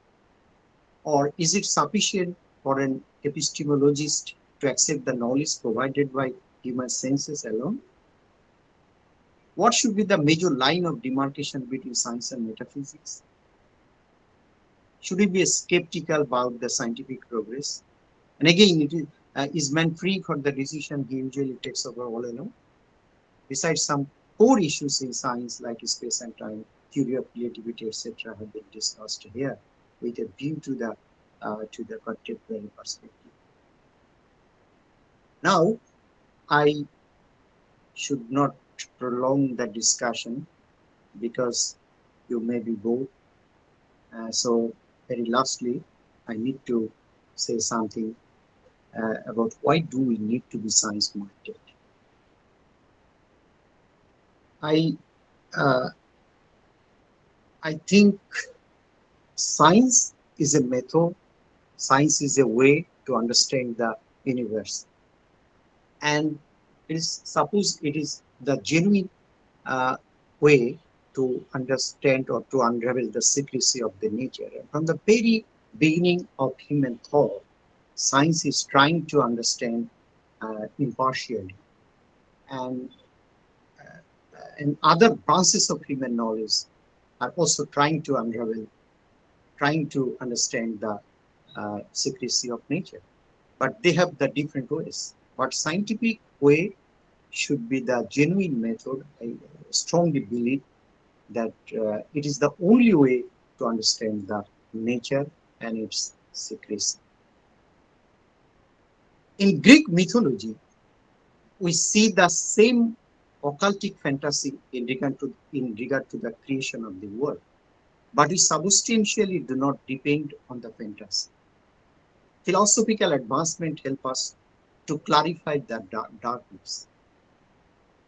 Or is it sufficient for an epistemologist to accept the knowledge provided by human senses alone? What should be the major line of demarcation between science and metaphysics? Should we be skeptical about the scientific progress? And again, is man free for the decision he usually takes over all alone? Besides, some core issues in science like space and time, theory of relativity, etc., have been discussed here with a view to the contemporary perspective. Now, I should not prolong the discussion because you may be bored. So very lastly, I need to say something about why do we need to be science-minded. I think science is a method. Science is a way to understand the universe. And it is, suppose it is the genuine way to understand or to unravel the secrecy of the nature. And from the very beginning of human thought, science is trying to understand impartially. And other branches of human knowledge are also trying to unravel, trying to understand the secrecy of nature. But they have the different ways. But scientific way should be the genuine method. I strongly believe that it is the only way to understand the nature and its secrecy. In Greek mythology, we see the same occultic fantasy in regard to the creation of the world, but we substantially do not depend on the fantasy. Philosophical advancement help us to clarify the darkness.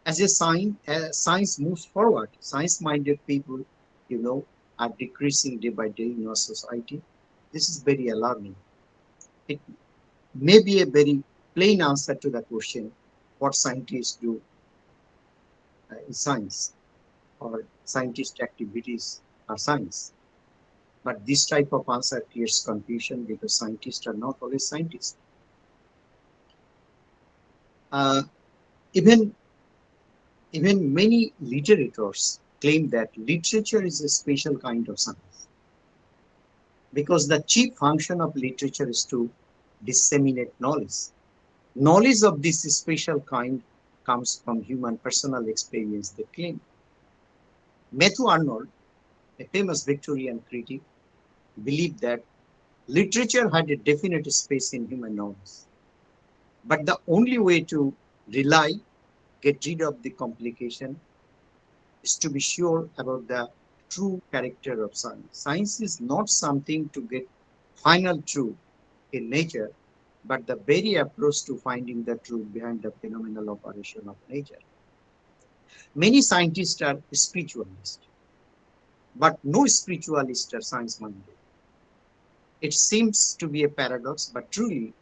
As science moves forward, science-minded people, are decreasing day by day in our society. This is very alarming. It may be a very plain answer to the question, what scientists do in science, or scientist activities are science. But this type of answer creates confusion because scientists are not always scientists. Even many literators claim that literature is a special kind of science, because the chief function of literature is to disseminate knowledge. Knowledge of this special kind comes from human personal experience, they claim. Matthew Arnold, a famous Victorian critic, believed that literature had a definite space in human knowledge. But the only way to get rid of the complication is to be sure about the true character of science. Science is not something to get final truth in nature, but the very approach to finding the truth behind the phenomenal operation of nature. Many scientists are spiritualists, but no spiritualists are science-minded. It seems to be a paradox, but truly,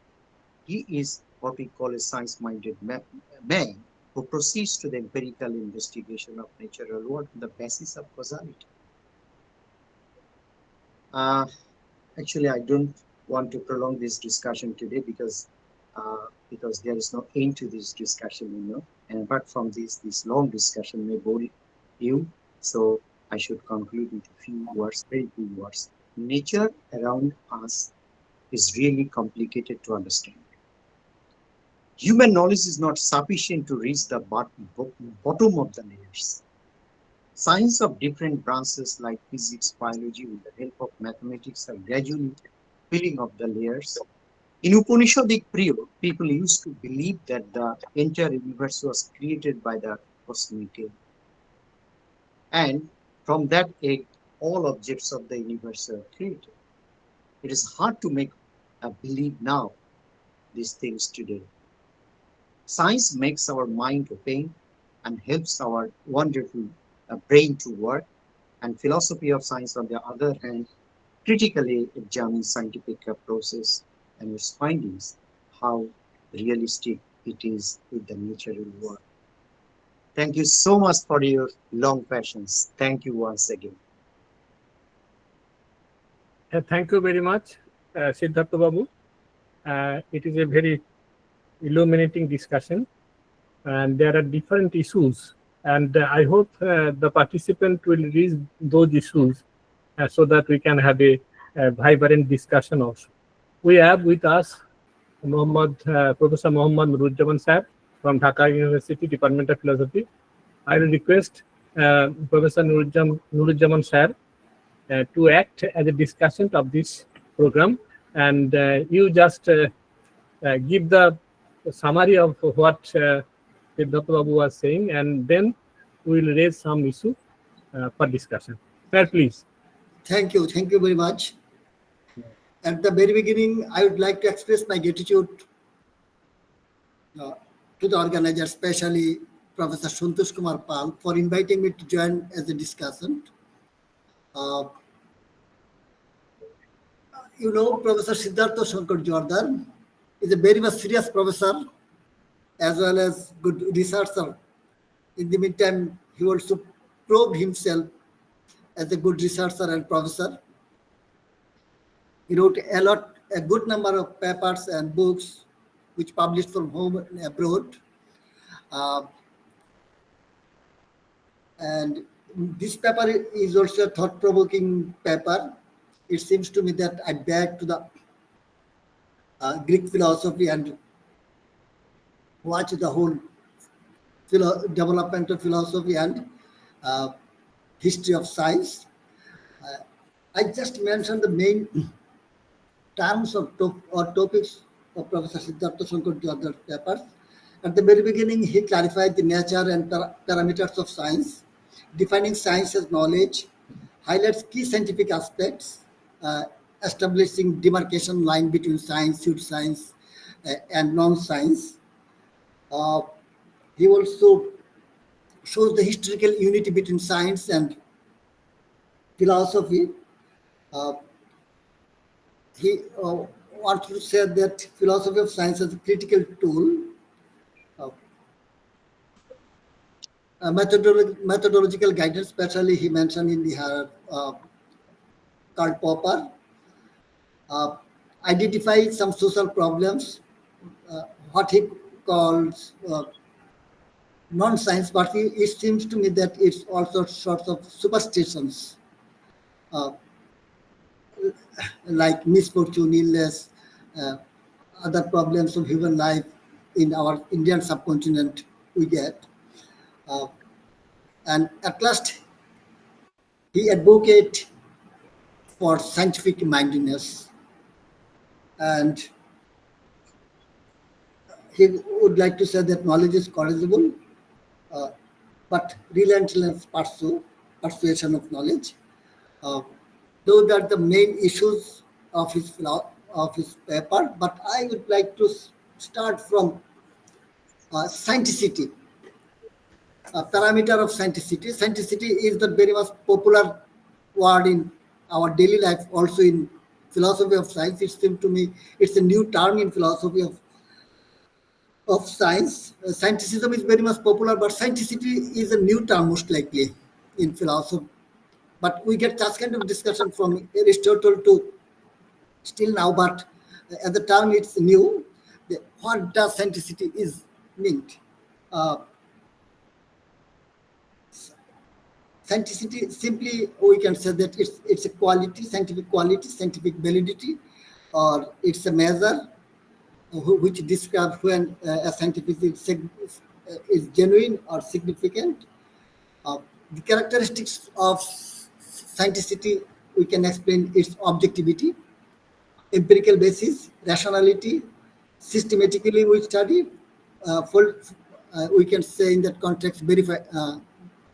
he is what we call a science-minded man who proceeds to the empirical investigation of natural world on the basis of causality. Actually, I don't want to prolong this discussion today because there is no end to this discussion, And apart from this long discussion may bore you, so I should conclude with a few words, very few words. Nature around us is really complicated to understand. Human knowledge is not sufficient to reach the bottom of the layers. Science of different branches like physics, biology, with the help of mathematics, are gradually filling up the layers. In Upanishadic period, people used to believe that the entire universe was created by the cosmic egg. And from that egg, all objects of the universe are created. It is hard to make believe now these things today. Science makes our mind open and helps our wonderful brain to work. And philosophy of science, on the other hand, critically examines scientific process and its findings, how realistic it is with the natural world. Thank you so much for your long patience. Thank you once again. Thank you very much, Siddharth Babu. It is a very illuminating discussion, and there are different issues, and I hope the participant will raise those issues so that we can have a vibrant discussion also. We have with us Professor Mohammad Nuruzzaman Sahab from Dhaka University, Department of Philosophy. I will request Professor Nuruzzaman Sahab to act as a discussant of this program, and you just give the summary of what Siddharth Babu was saying, and then we will raise some issue for discussion. Sir, please. Thank you very much. At the very beginning, I would like to express my gratitude to the organizer, especially Professor Santosh Kumar Pal, for inviting me to join as a discussant. you know, Professor Siddharth Shankar Joardar is a very much serious professor as well as good researcher. In the meantime, he also proved himself as a good researcher and professor. He wrote a good number of papers and books which published from home and abroad. And this paper is also a thought-provoking paper. It seems to me that I back to the Greek philosophy and watch the whole development of philosophy and history of science. I just mentioned the main terms or topics of Professor Siddharth Shankar Joardar papers. At the very beginning, he clarified the nature and parameters of science, defining science as knowledge, highlights key scientific aspects, establishing demarcation line between science, pseudoscience, and non-science. He also shows the historical unity between science and philosophy. He wants to say that philosophy of science is a critical tool. Methodological guidance, especially he mentioned in the Karl Popper, identify some social problems, what he calls non-science, but it seems to me that it's also sorts of superstitions, like misfortune, illness, other problems of human life in our Indian subcontinent we get. And at last, he advocates for scientific mindedness, and he would like to say that knowledge is corrigible, but relentless persuasion of knowledge. Those are the main issues of his paper. But I would like to start from scienticity. Parameter of scienticity. Scienticity is the very much popular word in our daily life, also in philosophy of science. It seems to me it's a new term in philosophy of science. Scienticism is very much popular, but scienticity is a new term most likely in philosophy. But we get that kind of discussion from Aristotle to still now, but at the time it's new. What does scienticity is meant? Scienticity, simply we can say that it's a quality, scientific validity, or it's a measure which describes when a scientific is genuine or significant. The characteristics of scienticity, we can explain its objectivity, empirical basis, rationality, systematically we study. We can say in that context, verify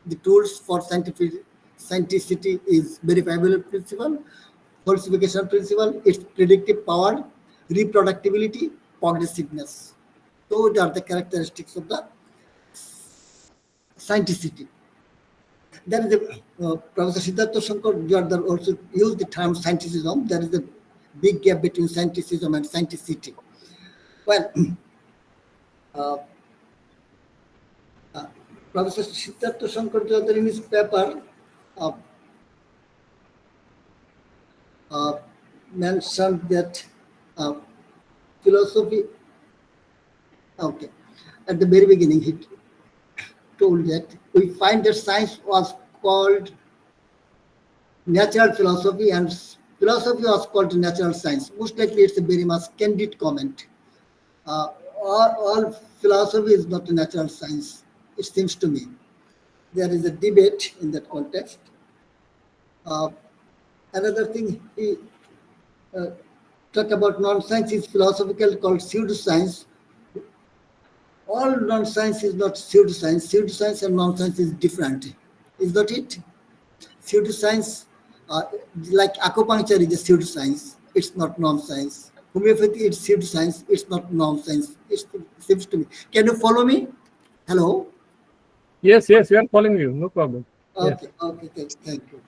the tools for scienticity is verifiability principle, falsification principle, its predictive power, reproducibility, progressiveness. Those are the characteristics of the scienticity. There is Professor Siddharth Shankar Joardar also used the term scienticism. There is a big gap between scienticism and scienticity. Well, Professor Siddharth Shankar Joardar in his paper mentioned that philosophy, okay, at the very beginning he told that we find that science was called natural philosophy and philosophy was called natural science. Most likely it's a very much candid comment. All philosophy is not a natural science, it seems to me. There is a debate in that context. Another thing he talked about non-science is philosophical called pseudoscience. All non-science is not pseudoscience. Pseudoscience and non-science is different. Is that it? Pseudoscience, like acupuncture is a pseudoscience. It's not non-science. Homeopathy is pseudoscience. It's not non-science. It seems to me. Can you follow me? Hello? Yes, we are following you. No problem. Okay, Yes. okay, thank you.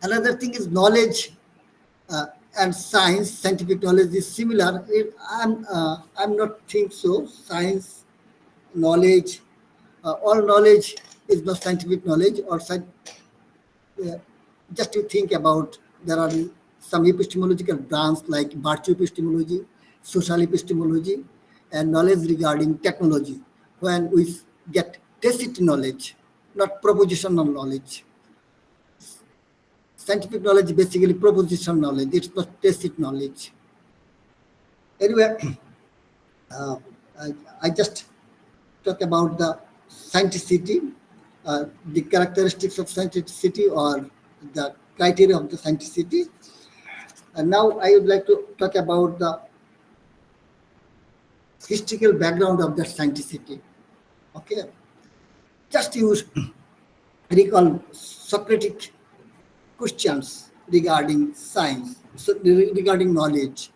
Another thing is knowledge and science, scientific knowledge is similar. I'm not think so. Science, knowledge, all knowledge is not scientific knowledge. Or just to think about, there are some epistemological branches like virtue epistemology, social epistemology, and knowledge regarding technology. When we get tacit knowledge, not propositional knowledge. Scientific knowledge is basically propositional knowledge. It's not tacit knowledge. Anyway, I just talk about the scienticity, the characteristics of scienticity or the criteria of the scienticity. And now I would like to talk about the historical background of the scienticity. Okay, just use recall Socratic questions regarding science, so regarding knowledge.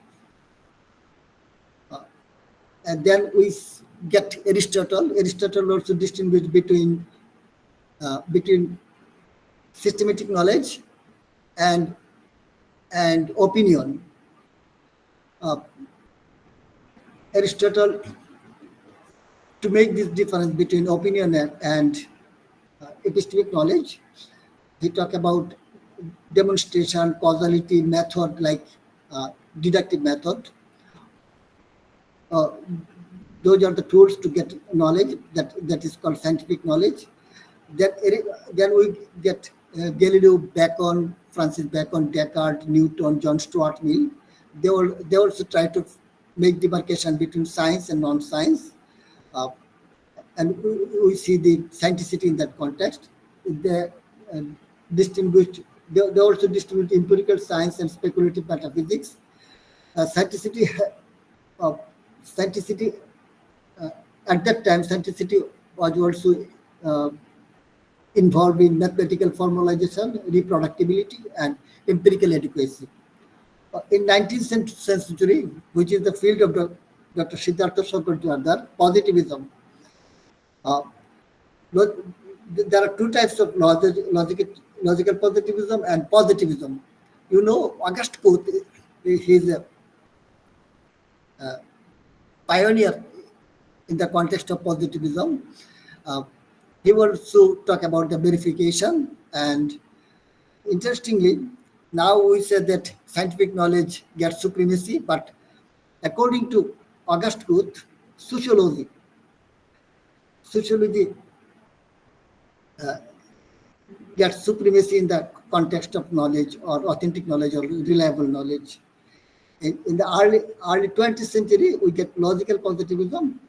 And then we get Aristotle. Aristotle also distinguished between systematic knowledge and opinion. Aristotle, to make this difference between opinion and epistemic knowledge, he talked about demonstration, causality, method, like deductive method. Those are the tools to get knowledge that is called scientific knowledge. Then we get Galileo, Bacon, Francis Bacon, Descartes, Newton, John Stuart Mill. They also try to make demarcation between science and non-science. And we see the scienticity in that context. They also distinguish empirical science and speculative metaphysics. Scienticity at that time, scienticity was also involved in mathematical formalization, reproducibility, and empirical adequacy. In 19th century, which is the field of Dr. Siddharth Shankar Joardar, positivism. There are two types of logical positivism and positivism. You know, August Comte, he is a pioneer in the context of positivism. He also talk about the verification, and interestingly, now we say that scientific knowledge gets supremacy, but according to August Comte, sociology gets supremacy in the context of knowledge or authentic knowledge or reliable knowledge. In the early 20th century, we get logical positivism.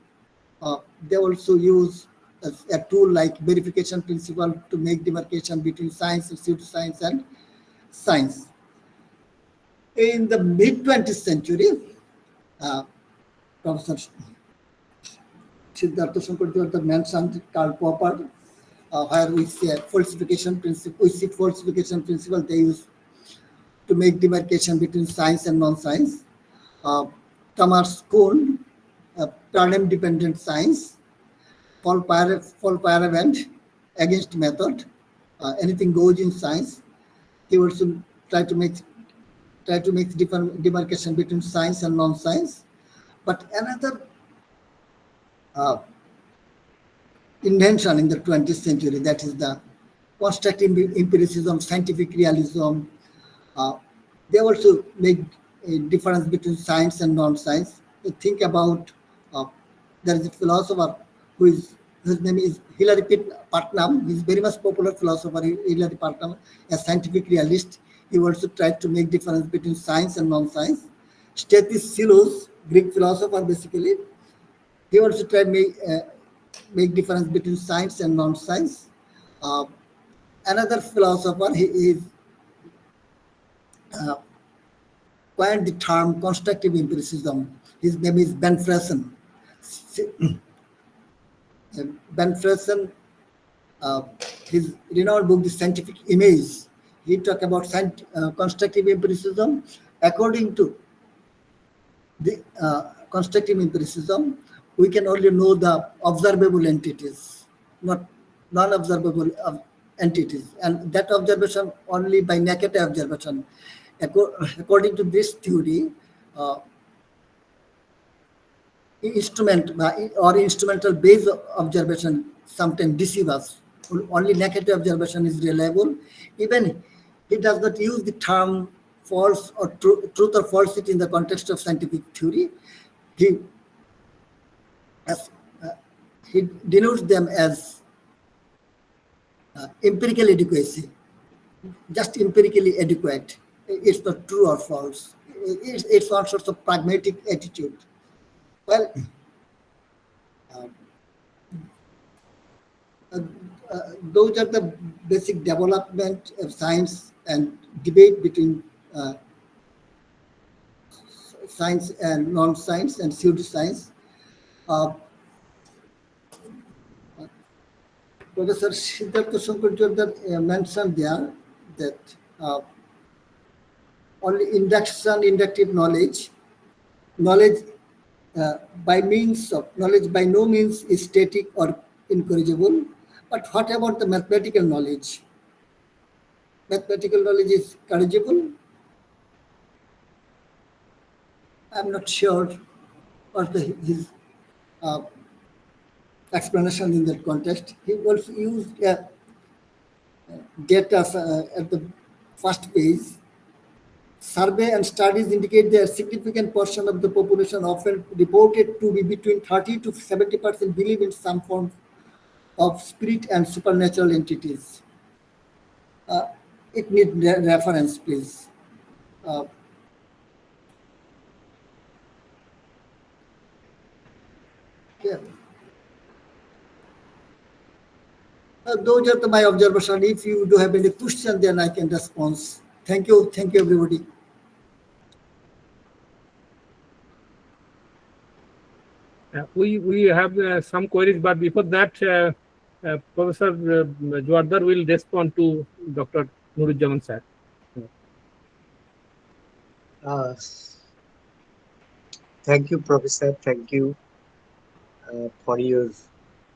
They also use a tool like verification principle to make demarcation between science and pseudoscience and science. In the mid-20th century, Professor Siddharth Shankar Joardar mentioned Karl Popper, where we see falsification principle. We see falsification principle they use to make demarcation between science and non-science. Thomas Kuhn, paradigm-dependent science. Paul Feyerabend, against method. Anything goes in science. He also try to make different demarcation between science and non-science. But another invention in the 20th century, that is the constructive empiricism, scientific realism. They also make a difference between science and non-science. You think about, there is a philosopher whose name is Hilary Putnam. He's very much popular philosopher, Hilary Putnam, a scientific realist. He also tried to make difference between science and non-science. Statistilos, Greek philosopher basically, he also tried to make difference between science and non-science. Another philosopher, he is coined the term constructive empiricism. His name is Ben Frasen. Ben Frasen, his renowned book, The Scientific Image, he talked about constructive empiricism. According to the constructive empiricism, we can only know the observable entities, not non-observable entities, and that observation only by naked observation. According to this theory, instrumental based observation sometimes deceive us. Only negative observation is reliable. Even he does not use the term false or truth or falsity in the context of scientific theory. He denotes them as empirical adequacy, just empirically adequate. It's not true or false. It's all sorts of pragmatic attitude. Well, those are the basic development of science and debate between science and non-science and pseudoscience. Professor Siddharth Shankar Joardar mentioned there that only inductive knowledge by no means is static or incorrigible. But what about the mathematical knowledge? Mathematical knowledge is corrigible? I'm not sure what his explanation in that context. He also used data at the first page. Survey and studies indicate that a significant portion of the population, often reported to be between 30 to 70%, believe in some form of spirit and supernatural entities. It needs reference, please. Yeah. Those are my observations. If you do have any question, then I can respond. Thank you, everybody. We have some queries, but before that, Professor Joardar will respond to Dr. Nurujjaman sir. Thank you, Professor. Thank you for your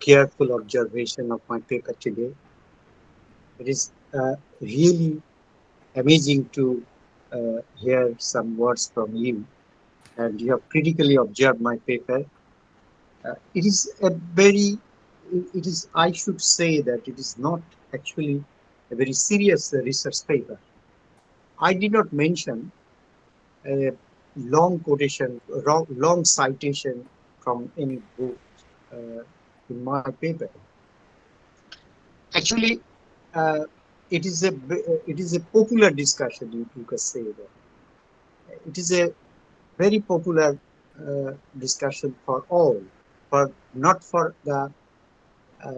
careful observation of my paper today. It is really amazing to hear some words from you, and you have critically observed my paper. It is I should say that it is not actually a very serious research paper. I did not mention a long quotation, long citation from any book in my paper. Actually, it is a popular discussion. You can say that it is a very popular discussion for all, but not for the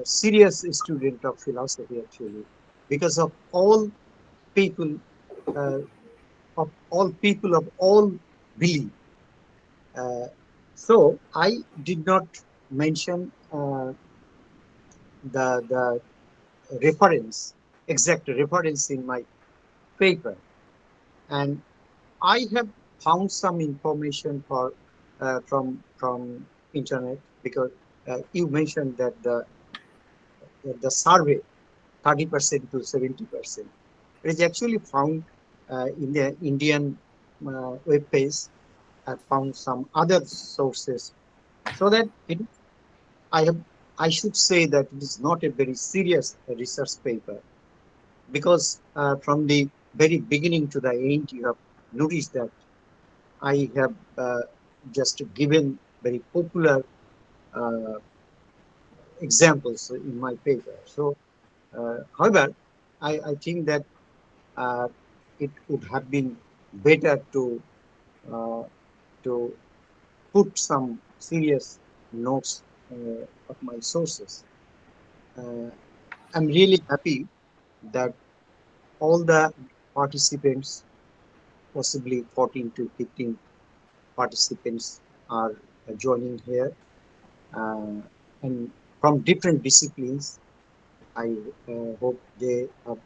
serious student of philosophy actually, because of all people of all belief. So I did not mention the exact reference in my paper, and I have found some information from internet, because you mentioned that the survey 30% to 70%. It is actually found in the Indian web page. I found some other sources, so that I should say that it is not a very serious research paper, because from the very beginning to the end, you have noticed that I have just given very popular examples in my paper. So, however, I think that it would have been better to put some serious notes of my sources. I'm really happy that all the participants, possibly 14 to 15 participants, are joining here, and from different disciplines. I hope they have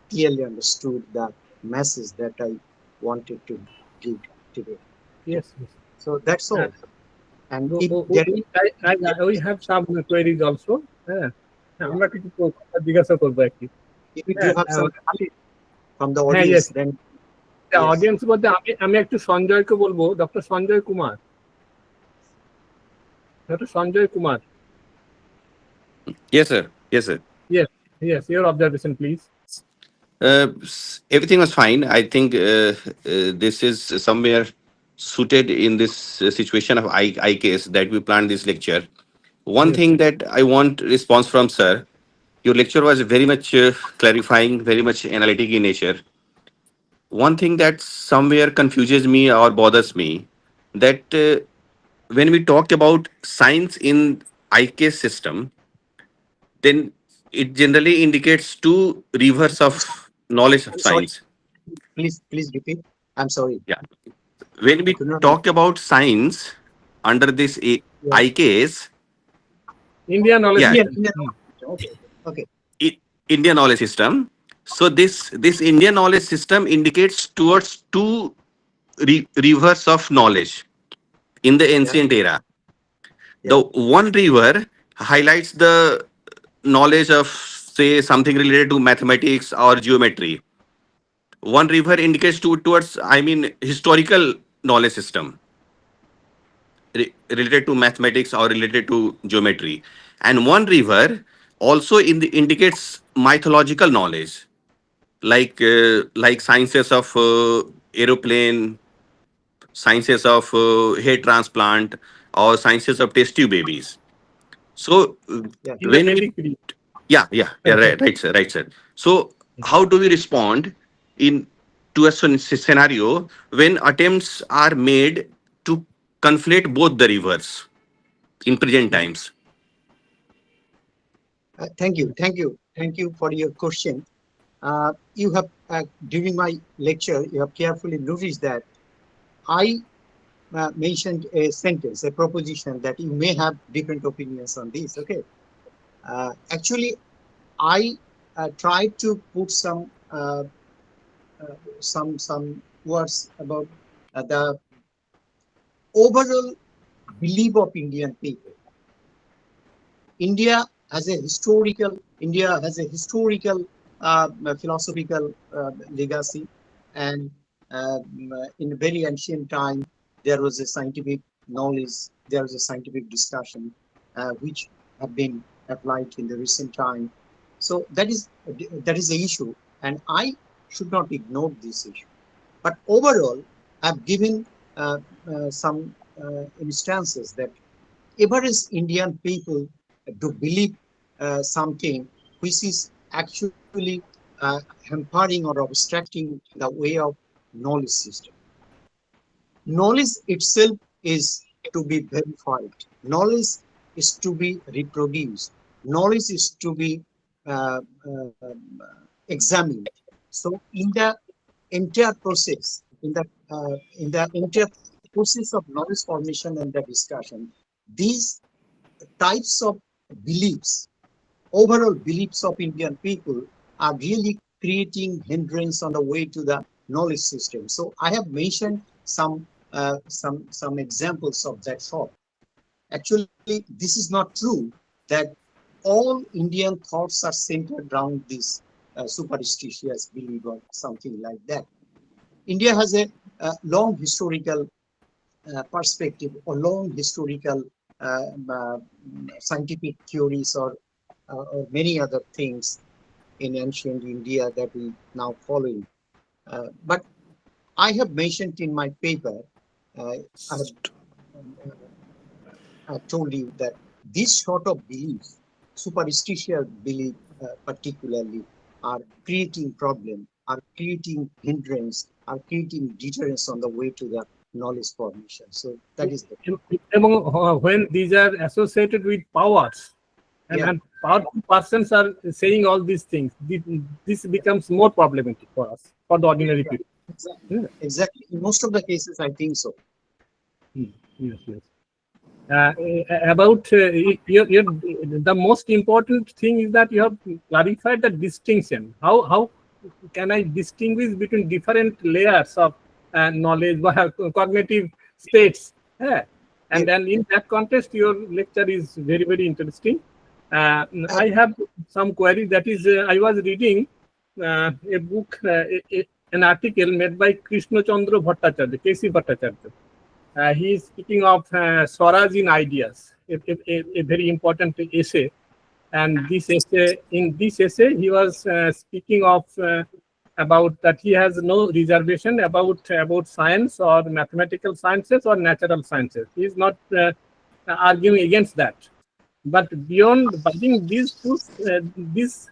clearly understood the message that I wanted to give today. Yes. So that's all. And we have some queries also. If you do have some from the audience, then audience বলতে আমি একটু সঞ্জয়কে বলবো, doctor Sanjay Kumar, doctor Sanjay Kumar. Yes, sir. Yes, sir. Yes, your observation, please. Everything was fine. I think this is somewhere suited in this situation of I case that we planned this lecture. One Yes, thing yes. that I want response from, sir, your lecture was very much clarifying, very much analytic in nature. One thing that somewhere confuses me or bothers me, that when we talked about science in IK system, then it generally indicates two rivers of knowledge of I'm sorry. science. Please repeat. I'm sorry. Yeah. When I we could not. talk about science under this Yeah. IKs, Indian knowledge yeah, system. Indian. Okay. Okay. Indian knowledge system. So this Indian knowledge system indicates towards two rivers of knowledge in the ancient era. The one river highlights the knowledge of, say, something related to mathematics or geometry. One river indicates towards, I mean, historical knowledge system related to mathematics or related to geometry. And one river also indicates mythological knowledge, like sciences of aeroplane, sciences of hair transplant, or sciences of test tube babies. So Yeah. In the when we Vedic period. right, sir, right, sir. So how do we respond in to a scenario when attempts are made to conflate both the rivers in present times? Thank you for your question. You have during my lecture, you have carefully noticed that I mentioned a sentence, a proposition that you may have different opinions on this. Okay. Actually, I tried to put some words about the overall belief of Indian people. India has a historical philosophical legacy, and in a very ancient time there was a scientific knowledge, there was a scientific discussion which have been applied in the recent time. So that is the issue, and I should not ignore this issue. But overall, I've given some instances that average Indian people do believe something which is actually hampering or obstructing the way of knowledge system. Knowledge itself is to be verified. Knowledge is to be reproduced. Knowledge is to be examined. So in the entire process, in the entire process of knowledge formation and the discussion, these types of beliefs, overall beliefs of Indian people, are really creating hindrance on the way to the knowledge system. So I have mentioned some examples of that sort. Actually, this is not true that all Indian thoughts are centered around this superstitious belief or something like that. India has a long historical perspective or long historical scientific theories or many other things in ancient India that we now following. But I have mentioned in my paper, I have told you that this sort of beliefs, superstitious belief particularly, are creating problem, are creating hindrance, are creating deterrence on the way to the knowledge formation. So that is the when these are associated with powers, and powerful persons are saying all these things, this becomes more problematic for us, for the ordinary people. Exactly. In most of the cases, I think so. Yes. About the most important thing is that you have clarified the distinction. How can I distinguish between different layers of knowledge, cognitive states? And then in that context, your lecture is very, very interesting. I have some query. That is, I was reading a book, an article made by Krishna Chandra Bhattacharya, K.C. Bhattacharya. He is speaking of Swaraj in ideas, a very important essay. And in this essay, he was speaking of about that he has no reservation about science or mathematical sciences or natural sciences. He is not arguing against that. But beyond these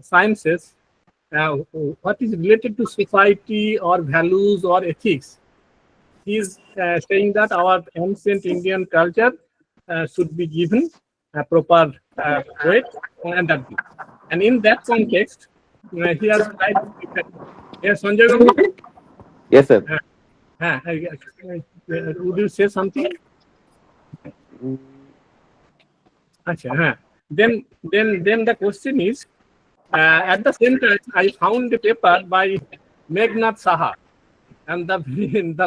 sciences, what is related to society or values or ethics, he is saying that our ancient Indian culture should be given a proper weight and that. And in that context, he has tried to defend. Yes, Sanjay Babu? Yes, sir. Would you say something? Then the question is, at the same time, I found a paper by Meghnad Saha, and the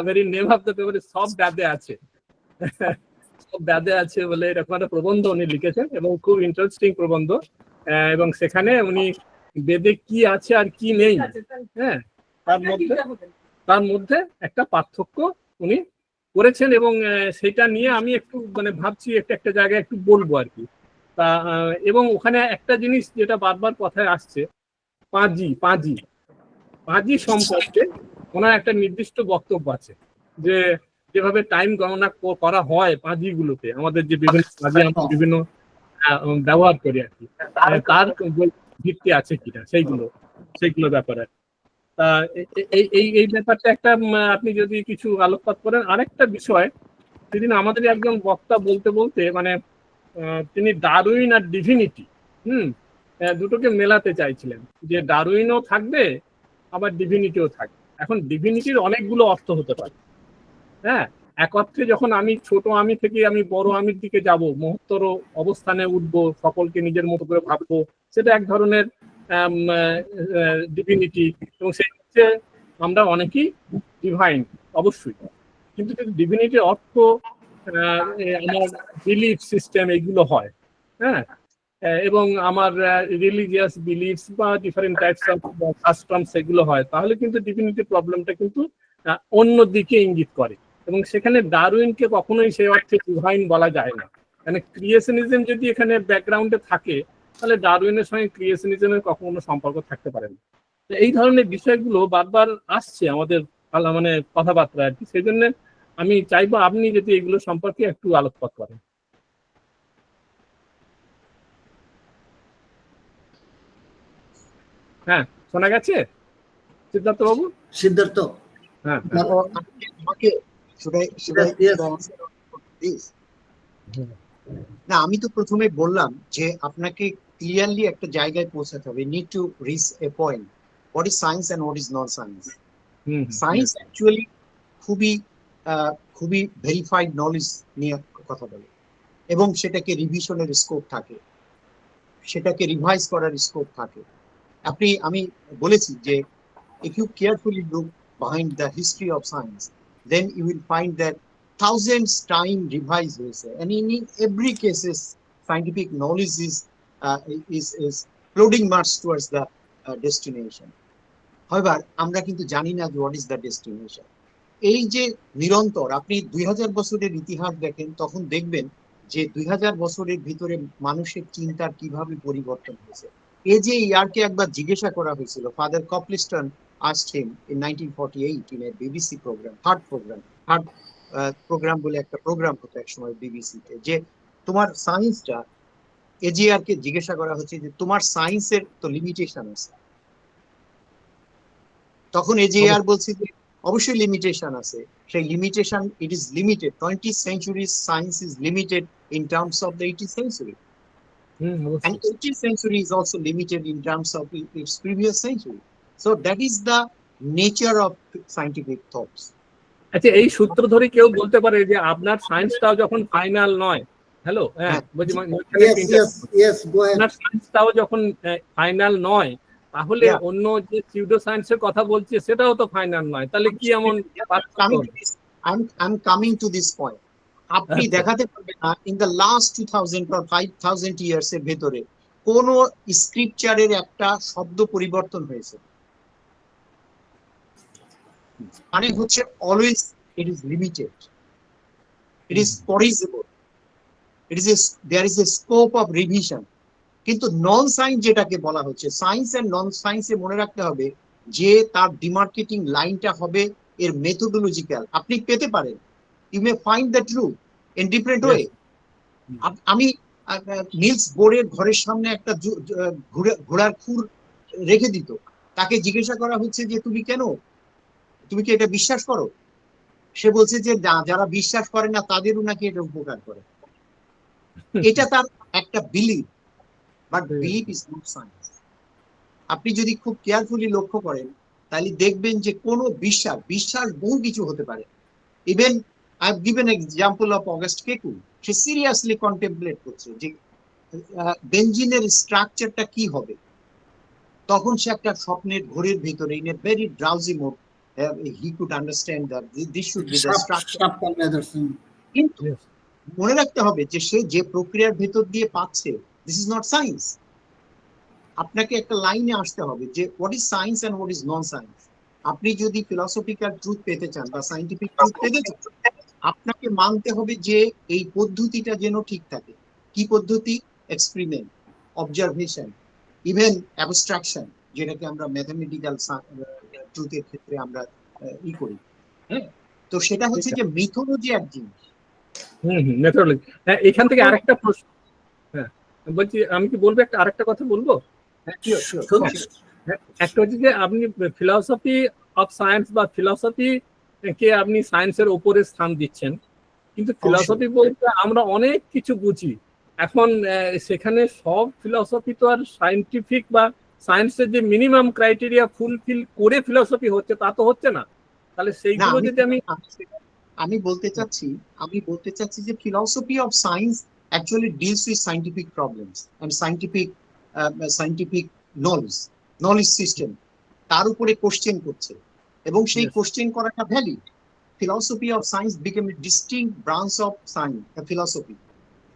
very name of the paper is Sob Dade Ache. Sob Dade Ache বলে এরকম একটা প্রবন্ধ উনি লিখেছেন এবং খুব interesting প্রবন্ধ, এবং সেখানে উনি বেদে কি আছে আর কি নেই, হ্যাঁ, তার মধ্যে একটা পার্থক্য উনি করেছেন, এবং সেটা নিয়ে আমি একটু মানে ভাবছি একটা জায়গায় একটু বলবো আর কি। তা এবং ওখানে একটা জিনিস যেটা বারবার কথায় আসছে, পাঁজি সম্পর্কে ওনার একটা নির্দিষ্ট বক্তব্য আছে, যে যেভাবে টাইম গণনা করা হয় পাঁজিগুলোতে, আমাদের যে বিভিন্ন পাঁজি আমরা বিভিন্ন ব্যবহার করি আর কি, তার ভিত্তি আছে কিনা সেইগুলো ব্যাপারে। তা এই ব্যাপারটা একটা আপনি যদি কিছু আলোকপাত করেন। আরেকটা বিষয়, সেদিন আমাদের একজন বক্তা বলতে মানে তিনি ডারউইন আর ডিভিনিটি দুটোকে মেলাতে চাইছিলেন, যে ডারউইনও থাকবে আবার ডিভিনিটিও থাকবে। এখন ডিভিনিটির অনেকগুলো অর্থ হতে পারে, হ্যাঁ, এক অর্থে যখন আমি ছোট আমি থেকে আমি বড় আমির দিকে যাব, মহত্তর অবস্থানে উঠবো, সকলকে নিজের মতো করে ভাববো, সেটা এক ধরনের ডিভিনিটি, এবং সেই হচ্ছে আমরা অনেকেই ডিভাইন অবশ্যই। কিন্তু ডিভিনিটির অর্থ আমার বিলিফ সিস্টেম এগুলো হয়, হ্যাঁ, এবং আমার রিলিজিয়াস বিলিফস বা ডিফারেন্ট টাইপস অফ কাস্টমস এগুলো হয়, তাহলে কিন্তু ডিভিনিটি প্রবলেমটা কিন্তু অন্য দিকে ইঙ্গিত করে। এবং সেখানে ডারউইনকে কখনোই সেই অর্থে ডিভাইন বলা যায় না, মানে ক্রিয়েশনিজম যদি এখানে ব্যাকগ্রাউন্ডে থাকে, তাহলে ডারউইনের সঙ্গে ক্রিয়েশনিজমের কখনো সম্পর্ক থাকতে পারে না। এই ধরনের বিষয়গুলো বারবার আসছে আমাদের মানে কথাবার্তা আর কি। সেই জন্য আমি চাইবো আপনি যদি এগুলো সম্পর্কে একটু আলোকপাত করেন। হ্যাঁ, শোনা গেছে সিদ্ধার্থ বাবু? সিদ্ধার্থ, হ্যাঁ, না, আমি তো প্রথমে বললাম যে আপনাকে ক্লিয়ারলি একটা জায়গায় পৌঁছাতে হবে, need to reach a point, what is science and what is not science. Science actually খুবই ভেরিফাইড নলেজ নিয়ে কথা বলে, এবং সেটাকে রিভিশনের স্কোপ থাকে, সেটাকে রিভাইজ করার স্কোপ থাকে। আমি বলেছি যে if you carefully look behind the history of science, then you will find that thousands time revised হয়েছে, and in every cases scientific knowledge is floating much towards the destination. However, আমরা কিন্তু জানি না what is the destination. এই যে নিরন্তর আপনি 2000 বছরের ইতিহাস দেখেন, তখন দেখবেন যে 2000 বছরের ভিতরে মানুষের চিন্তার কিভাবে পরিবর্তন হয়েছে। এই যে ইয়ারকে একবার জিজ্ঞাসা করা হয়েছিল, father Copleston asked him in 1948 in a BBC program, third programme বলে একটা প্রোগ্রাম হতো এক সময় বিবিসিতে, যে তোমার সায়েন্সটা, এজিআর কে জিজ্ঞাসা করা হচ্ছে যে তোমার সায়েন্সের তো লিমিটেশন আছে। তখন এজিআর বলছে যে অবশ্যই লিমিটেশন আছে, সেই limitation, it is limited, 20th century science is limited in terms of the 18th century. And 18th century is also limited in terms of its previous century. So that is the nature of scientific thoughts. আচ্ছা, এই সূত্র ধরে কেউ বলতে পারে যে আপনার সায়েন্সটাও যখন ফাইনাল নয়, হ্যালো, হ্যাঁ, আপনার সায়েন্সটাও যখন ফাইনাল নয়, তাহলে অন্য যে সিউডো সায়েন্সের কথা বলছে সেটাও তো ফাইনাল নয়, তাহলে কি এমন? I'm coming to this point. আপনি দেখাতে পারবেন না in the last 2000 or 5000 years এর ভেতরে কোন স্ক্রিপচারের একটা শব্দ পরিবর্তন হয়েছে। মানে হচ্ছে always it is limited, it is corrigible, it is there is a scope of revision. কিন্তু নন সায়েন্স যেটাকে বলা হচ্ছে, সায়েন্স এন্ড নন সায়েন্সে মনে রাখতে হবে যে তার ডিমার্কেটিং লাইনটা হবে এর মেথোডোলজিক্যাল। আপনি পেতে পারেন, you may find the truth in different way. আমি নিলস বোরের ঘরের সামনে একটা ঘোড়ার খুর রেখে দিত, তাকে জিজ্ঞাসা করা হচ্ছে যে তুমি কেন, তুমি কি এটা বিশ্বাস করো? সে বলছে যে যারা বিশ্বাস করে না তাদেরও নাকি এটা উপকার করে। এটা তার একটা believe, but believe is not science. আপনি যদি খুব কেয়ারফুলি লক্ষ্য করেন তাহলে দেখবেন যে কোনো বিশ্বাস বহু কিছু হতে পারে। Even I have given example of August কেকু। সে সিরিয়াসলি কন্টেম্পলেট করছে যে বেঞ্জিনের স্ট্রাকচারটা কি হবে। তখন সে একটা স্বপ্নের ঘোরের ভিতরে in a very drowsy mode he could understand that this should be the structure. কিন্তু মনে রাখতে হবে যে সে যে প্রক্রিয়ার ভেতর দিয়ে পাচ্ছে, দিস ইজ নট সায়েন্স। আপনাকে একটা লাইনে আসতে হবে যে what is science and what is non science. আপনি যদি ফিলসফিক্যাল ট্রুথ পেতে চান বা সায়েন্টিফিক ট্রুথ পেতে চান, আপনাকে মানতে হবে যে এই পদ্ধতিটা যেন ঠিক থাকে। কি পদ্ধতি? এক্সপেরিমেন্ট, অবজারভেশন, ইভেন অ্যাবস্ট্রাকশন, যেটাকে আমরা ম্যাথমেটিক্যাল ট্রুথের ক্ষেত্রে আমরা করি। হ্যাঁ, তো সেটা হচ্ছে যে মিথোলজি এক জিনিস। মেথোডোলজি। হ্যাঁ, এখান থেকে আরেকটা প্রশ্ন। হ্যাঁ, বলছি আমি কি বলবো, একটা আরেকটা কথা বলবো। একটা হচ্ছে যে আপনি ফিলসফি অফ সায়েন্স বা ফিলসফি কে আপনি সায়েন্সের উপরে স্থান দিচ্ছেন, কিন্তু ফিলসফি বলতে আমরা অনেক কিছু বুঝি। এখন সেখানে সব ফিলসফি তো আর সায়েন্টিফিক বা সায়েন্সের যে মিনিমাম ক্রাইটেরিয়া ফুলফিল করে ফিলসফি হচ্ছে তা তো হচ্ছে না। তাহলে সেইগুলো যদি আমি বলতে চাচ্ছি যে philosophy of science actually deals with scientific problems and scientific knowledge system, তার উপরে কোশ্চেন করছে এবং সেই কোশ্চেন করাটা valid. Philosophy of science became A distinct branch of science philosophy,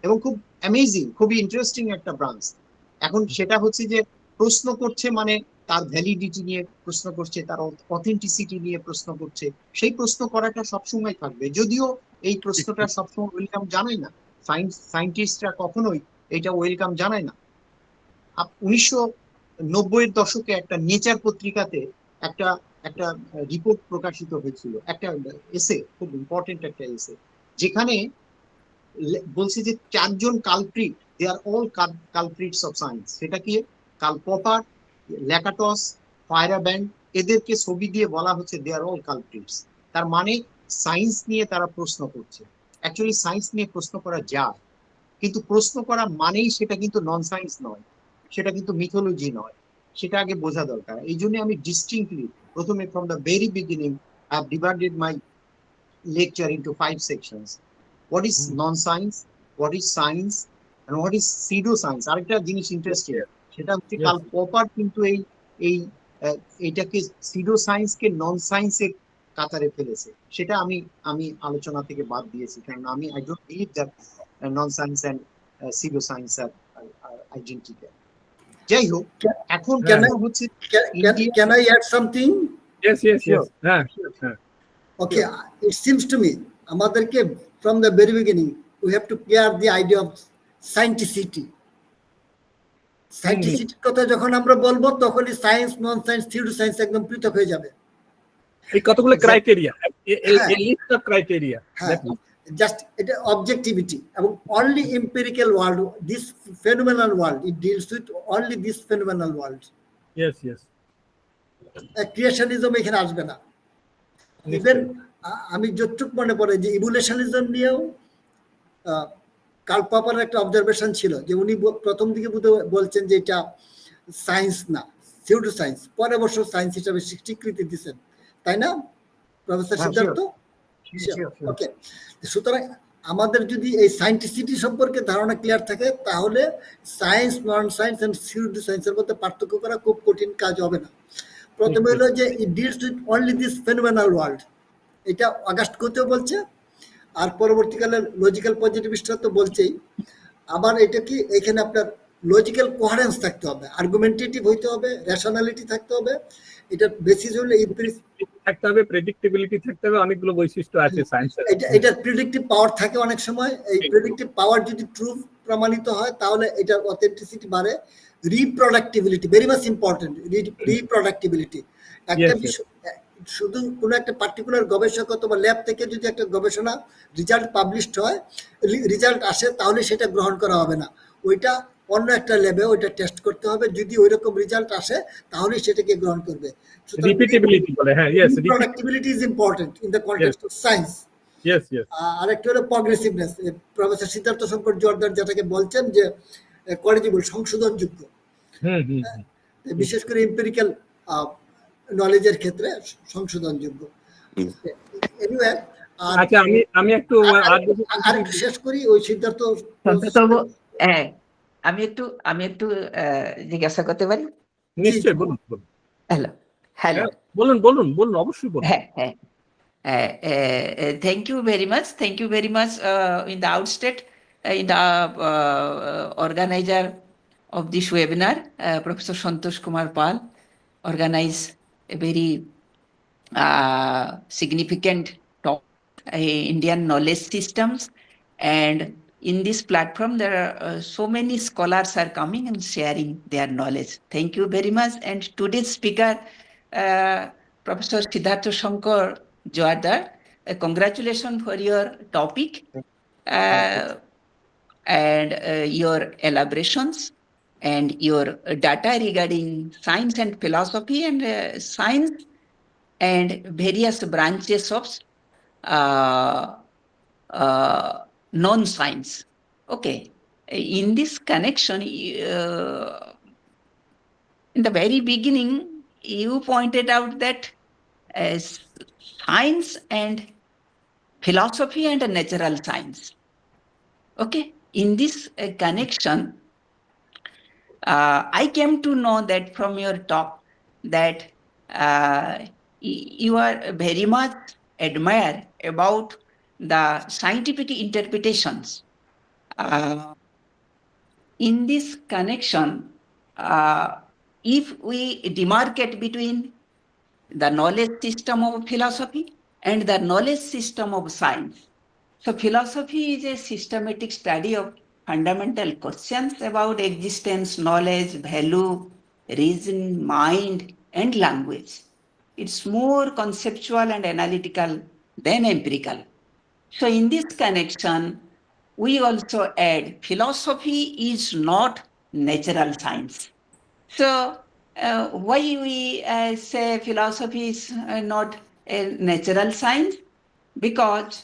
এবং খুব অ্যামেজিং, খুবই ইন্টারেস্টিং একটা ব্রাঞ্চ। এখন সেটা হচ্ছে যে প্রশ্ন করছে, মানে তার ভ্যালিডিটি নিয়ে প্রশ্ন করছে, তার অথেন্টিসিটি নিয়ে প্রশ্ন করছে। সেই প্রশ্ন করাটা সবসময় থাকবে, যদিও এই প্রশ্নটা সবসময় ওয়েলকাম জানায় না। সায়েন্টিস্টরা কখনোই এটা ওয়েলকাম জানায় না। 1990-এর দশকে একটা নেচার পত্রিকাতে একটা একটা রিপোর্ট প্রকাশিত হয়েছিল, একটা এসে, খুব ইম্পর্টেন্ট একটা এসে, যেখানে বলছে যে 4 জন culprit, they are all culprits of science. সেটা কি? কার্ল পপার, ল্যাকাটস, ফায়ারব্যান্ড, এদেরকে ছবি দিয়ে বলা হচ্ছে দে আর অল কালপ্রিটস। তার মানে সায়েন্স নিয়ে তারা প্রশ্ন করছে। অ্যাকচুয়ালি সায়েন্স নিয়ে প্রশ্ন করা যায়, কিন্তু প্রশ্ন করা মানেই সেটা কিন্তু নন সায়েন্স নয়, সেটা কিন্তু মিথোলজি নয়। সেটা আগে বোঝা দরকার। এই জন্য আমি ডিস্টিংক্টলি প্রথমে from the very beginning I have divided my lecture into 5 sections. What is non science, what is science, and what is pseudo science। আরেকটা জিনিস ইন্টারেস্টিং, সেটা হচ্ছে কার্ল পপার কিন্তু এইটাকে pseudo science কে নন সায়েন্সের কাতারে ফেলেছে। সেটা আমি আলোচনা থেকে বাদ দিয়েছি, কারণ I don't believe that non science and pseudo science are identical. যাই হোক, এখন কেন হচ্ছে can I add something? Yes. হ্যাঁ, okay, it seems to me আমাদেরকে from the very beginning we have to clear the idea of scienticity. সায়েন্টিসিটি কথা যখন আমরা বলবো তখনই science, non science, theory science একদম পৃথক হয়ে যাবে। এই কতগুলো ক্রাইটেরিয়া, এই লিস্ট অফ ক্রাইটেরিয়া, জাস্ট এটা অবজেক্টিভিটি এবং only empirical world, this phenomenal world, it deals with only this phenomenal world. Yes creationism এখানে আসবে না। ইভেন আমি যতটুকু মনে পড়ে যে ইভোলিউশনিজম নিয়েও কার্ল পপারের একটা অবজারভেশন ছিল যে উনি প্রথম দিকে বলছেন যে এটা সায়েন্স না, সিউডো সায়েন্স। পরে অবশ্য সায়েন্স হিসাবে স্বীকৃতি দিচ্ছেন, তাই না প্রফেসর সিদ্ধার্থ? ওকে, সুতরাং আমাদের যদি এই সায়েন্টিসিটি সম্পর্কে ধারণা ক্লিয়ার থাকে তাহলে science, non science and pseudo সায়েন্সের মধ্যে পার্থক্য করা খুব কঠিন কাজ হবে না। প্রথমে হলো যে it deals with only this phenomenal world, এটা অগাস্ট কোতেও বলছে, আর পরবর্তীকালে লজিক্যাল পজিটিভিস্টরা তো বলছেই। আবার এটা কি এখানে আপনার লজিক্যাল কোহারেন্স থাকতে হবে, আর্গুমেন্টেটিভ হইতে হবে, রেশনালিটি থাকতে হবে। এটা বেসিস হলে থাকতে হবে, প্রেডিক্টেবিলিটি থাকতে হবে, অনেকগুলো বৈশিষ্ট্য আছে সায়েন্সের। এটার প্রেডিক্টিভ পাওয়ার থাকে অনেক সময়। এই প্রেডিক্টিভ পাওয়ার যদি ট্রু প্রমাণিত হয় তাহলে এটার অথেন্টিসিটি বাড়ে। রিপ্রোডাক্টিবিলিটি ভেরি মাচ ইম্পর্টেন্ট। রিপ্রোডাক্টিবিলিটি একটা বিষয়, শুধু কোনো একটা পার্টিকুলার গবেষক অথবা ল্যাব থেকে যদি একটা গবেষণা রেজাল্ট পাবলিশড হয়, রেজাল্ট আসে, তাহলে সেটা গ্রহণ করা হবে না। ওইটা অন্য একটা ল্যাবে ওইটা টেস্ট করতে হবে। যদি ওই রকম রেজাল্ট আসে তাহলে সেটাকে গ্রহণ করবে। রিপিটেবিলিটি বলে, হ্যাঁ, yes, reproducibility is important in the context of science. Yes, yes. আরেকটা হলো প্রগ্রেসিভনেস। প্রফেসর সিদ্ধার্থ শঙ্কর জোয়ারদার যেটাকে বলছেন যে করেজিবল, সংশোধনযোগ্য, বিশেষ করে এম্পিরিক্যাল নলেজের ক্ষেত্রে সংশোধনযোগ্য। এনিওয়ে, আচ্ছা, আমি একটু আরেকটু শেষ করি ওই সিদ্ধার্থ। হ্যাঁ, আমি একটু জিজ্ঞাসা করতে পারি? নিশ্চয়ই, বলুন। হ্যালো, হ্যালো, বলুন, অবশ্যই বলুন। হ্যাঁ, হ্যাঁ। Thank you very much. Thank you very much in the outset, in the organizer of this webinar, Professor Santosh Kumar Pal, organized a very significant talk, Indian knowledge systems. And in this platform, there are so many scholars are coming and sharing their knowledge. Thank you very much. And today's speaker, Professor Siddharth Shankar Joardar, congratulations for your topic and your elaborations and your data regarding science and philosophy and science and various branches of non-science. Okay. In this connection, in the very beginning, you pointed out that science and philosophy and natural science. Okay. In this connection, I came to know that from your talk that you are very much admire about the scientific interpretations. In this connection, if we demarcate between the knowledge system of philosophy and the knowledge system of science. So philosophy is a systematic study of fundamental questions about existence, knowledge, value, reason, mind, and language. It's more conceptual and analytical than empirical. So in this connection, we also add philosophy is not natural science. So why we say philosophy is not a natural science? Because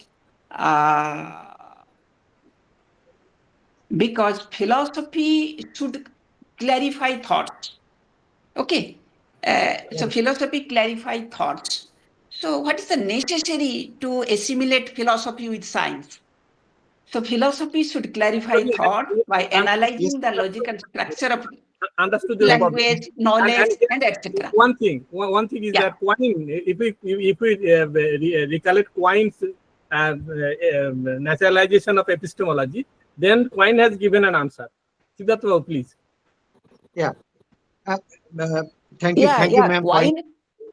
philosophy should clarify thoughts. Okay. So philosophy clarify thoughts. So what is the necessary to assimilate philosophy with science? So philosophy should clarify thought by analyzing the logical structure of language, knowledge, and etc. One thing is that Quine, if we recollect Quine's naturalization of epistemology, then Quine has given an answer. Siddharth, please. Yeah. Thank you, ma'am.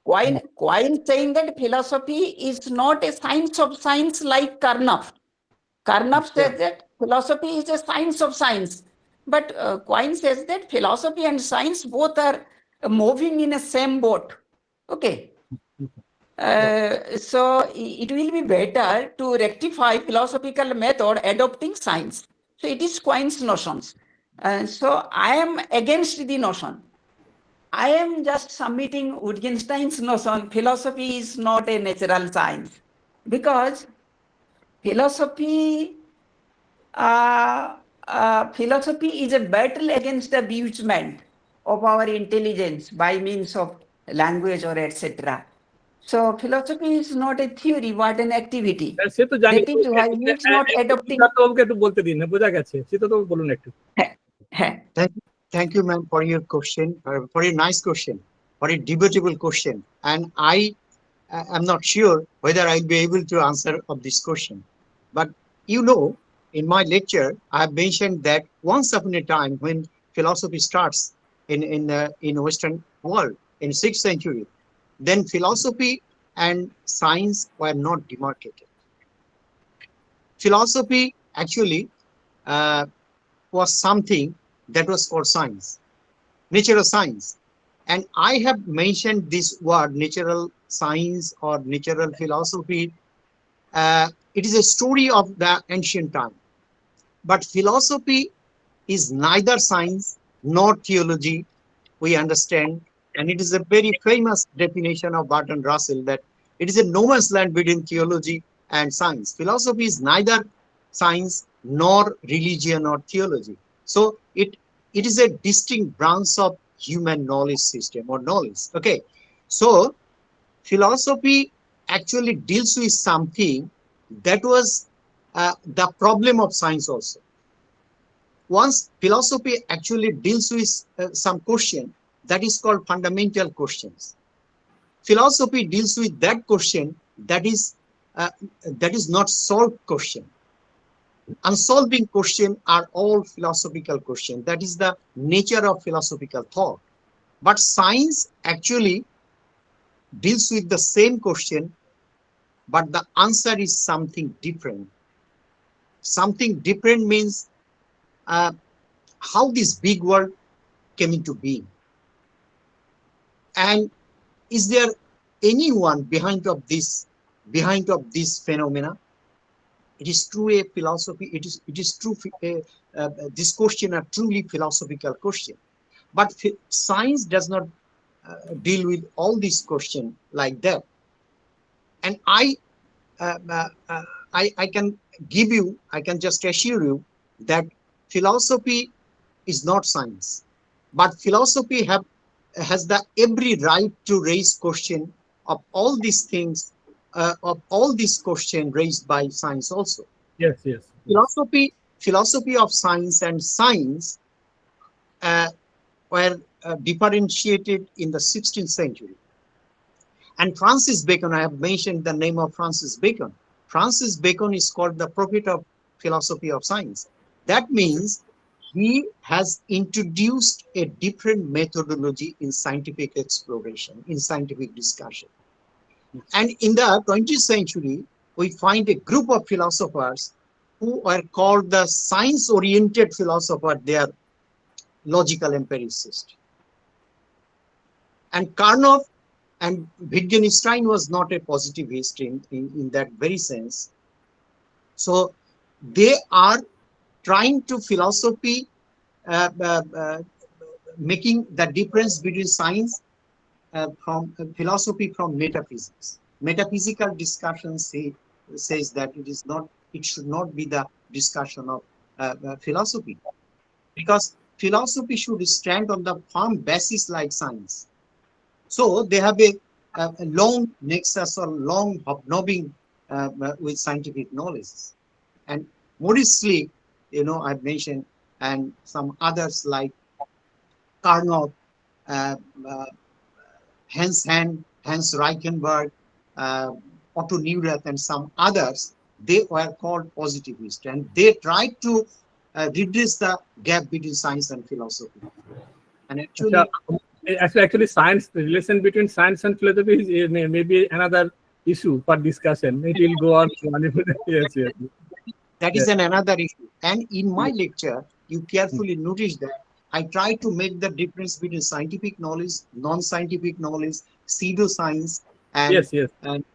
Quine saying that philosophy is not a science of science like Karnaf. Karnaf says that philosophy is a science of science. But Quine says that philosophy and science both are moving in a same boat. Okay. So it will be better to rectify philosophical method adopting science. So it is Quine's notions. So I am against the notion. I am just submitting Wittgenstein's notion. Philosophy is not a natural science because philosophy is a battle against the abusement of our intelligence by means of language or etc. So philosophy is not a theory but an activity. That is why it's not adopting. Thank you, ma'am, for your question, for a nice question, for a debatable question. And I am not sure whether I'll be able to answer of this question. But you know, in my lecture, I have mentioned that once upon a time when philosophy starts in Western world in 6th century, then philosophy and science were not demarcated. Philosophy actually was something that was for science, natural science. And I have mentioned this word, natural science or natural philosophy. It is a story of the ancient time. But philosophy is neither science nor theology, we understand. And it is a very famous definition of Bertrand Russell that it is a no man's land between theology and science. Philosophy is neither science nor religion or theology. So it is a distinct branch of human knowledge system or knowledge. Okay, so philosophy actually deals with something that was the problem of science also. Once philosophy actually deals with some question that is called fundamental questions. Philosophy deals with that question that is not solved question. Unsolving questions are all philosophical questions. That is the nature of philosophical thought. But science actually deals with the same question, but the answer is something different. Something different means how this big world came into being. And is there anyone behind of this phenomena? It is true a philosophy. It is true. This question are truly philosophical question, but science does not deal with all these questions like that. And I can just assure you that philosophy is not science, but philosophy has the every right to raise question of all these things, of all these questions raised by science also. Yes. Philosophy of science and science were differentiated in the 16th century. And Francis Bacon, I have mentioned the name of Francis Bacon. Francis Bacon is called the prophet of philosophy of science. That means he has introduced a different methodology in scientific exploration, in scientific discussion. And in the 20th century, we find a group of philosophers who are called the science-oriented philosophers. They are logical empiricists. And Karnoff and Wittgenstein was not a positivist in that very sense. So they are trying to philosophy, making the difference between science from philosophy from metaphysics. Metaphysical discussion says that it should not be the discussion of philosophy, because philosophy should stand on the firm basis like science. So they have a long nexus or long hobnobbing with scientific knowledge. And modestly, I've mentioned, and some others like Karnoff, Hans Reichenberg, Otto Neurath, and some others, they were called positivists, and they tried to redress the gap between science and philosophy. And actually science, the relation between science and philosophy is maybe another issue for discussion. It will go on. Yes. That is another issue. And in my lecture, you carefully notice that I try to make the difference between scientific knowledge, non-scientific knowledge, pseudoscience, and yes.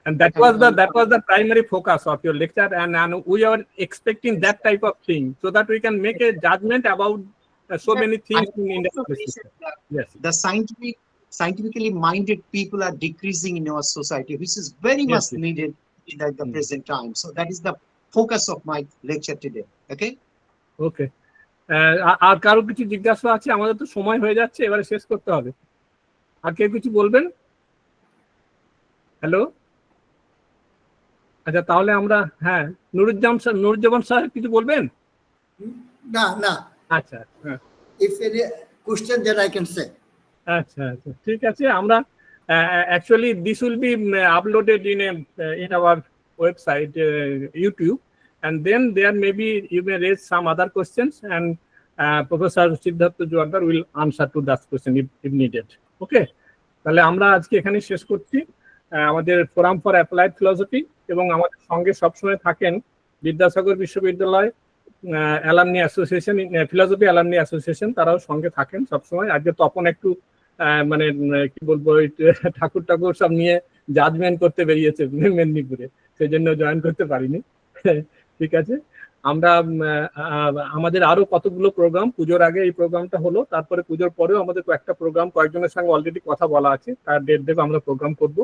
And that was the primary focus of your lecture, and we are expecting that type of thing so that we can make a judgment about so many things in the system. Yes. The scientifically minded people are decreasing in our society, which is very much needed in the present time. So that is the focus of my lecture today. Okay. আর কারো কিছু জিজ্ঞাসা আছে? আমাদের তো সময় হয়ে যাচ্ছে, এবারে শেষ করতে হবে। আর কেউ কিছু বলবেন? হ্যালো, আচ্ছা তাহলে আমরা নুরুজ্জামান স্যার কিছু বলবেন? না। আচ্ছা, if any question that I can say. আচ্ছা, ঠিক আছে। আমরা actually this will be uploaded in our website, YouTube, and then there maybe you may raise some other questions, and Professor Siddharth Joardar will answer to that question if needed. Okay, তাহলে আমরা আজকে এখানে শেষ করছি আমাদের forum for applied philosophy, এবং আমাদের সঙ্গে সবসময় থাকেন বিদ্যাসাগর বিশ্ববিদ্যালয় alumni association, philosophy alumni association, তারাও সঙ্গে থাকেন সবসময়। আজকে তপন একটু মানে কি বলবো, ঠাকুর ঠাকুর সব নিয়ে জাজমেন্ট করতে বেরিয়েছে মেদিনীপুরে, সেই জন্য জয়েন করতে পারিনি। ঠিক আছে, আমরা আমাদের আরো কতগুলো প্রোগ্রাম, পুজোর আগে এই প্রোগ্রামটা হলো, তারপরে পুজোর পরেও আমাদের কয়েকটা প্রোগ্রাম, কয়েকজনের সঙ্গে অলরেডি কথা বলা আছে, তার ডেট দেবে, আমরা প্রোগ্রাম করবো।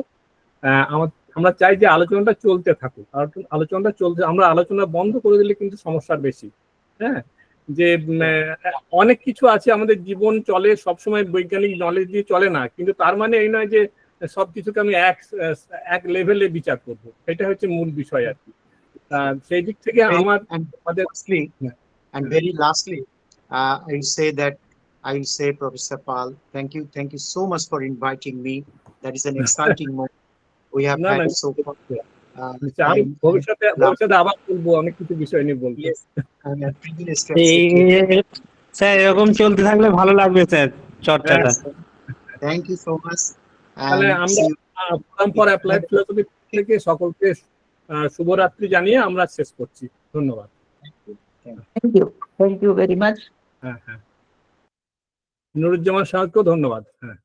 আমরা চাই যে আলোচনাটা চলতে থাকুক, আলোচনাটা চলছে, আমরা আলোচনা বন্ধ করে দিলে কিন্তু সমস্যার বেশি। হ্যাঁ, যে অনেক কিছু আছে, আমাদের জীবন চলে সবসময় বৈজ্ঞানিক নলেজ দিয়ে চলে না, কিন্তু তার মানে এই নয় যে সবকিছুকে আমি এক লেভেলে বিচার করবো, এটা হচ্ছে মূল বিষয় আর কি। সেই দিক থেকে আমাদের and very lastly, I will say Professor Pal, thank you so much for inviting me. That is an exciting moment we have had so far. ভবিষ্যতে আবার বলবো, অনেক কিছু বিষয় নিয়ে বলবো। স্যার এরকম চলতে থাকলে ভালো লাগবে স্যার চর্চাটা। Thank you so much. তাহলে আমরা ফোরাম ফর অ্যাপ্লাইড ফিলসফি থেকে সকলকে শুভরাত্রি জানিয়ে আমরা শেষ করছি। ধন্যবাদ। Thank you very much. হ্যাঁ, নুরুজ্জামান সাহেবকেও ধন্যবাদ। হ্যাঁ।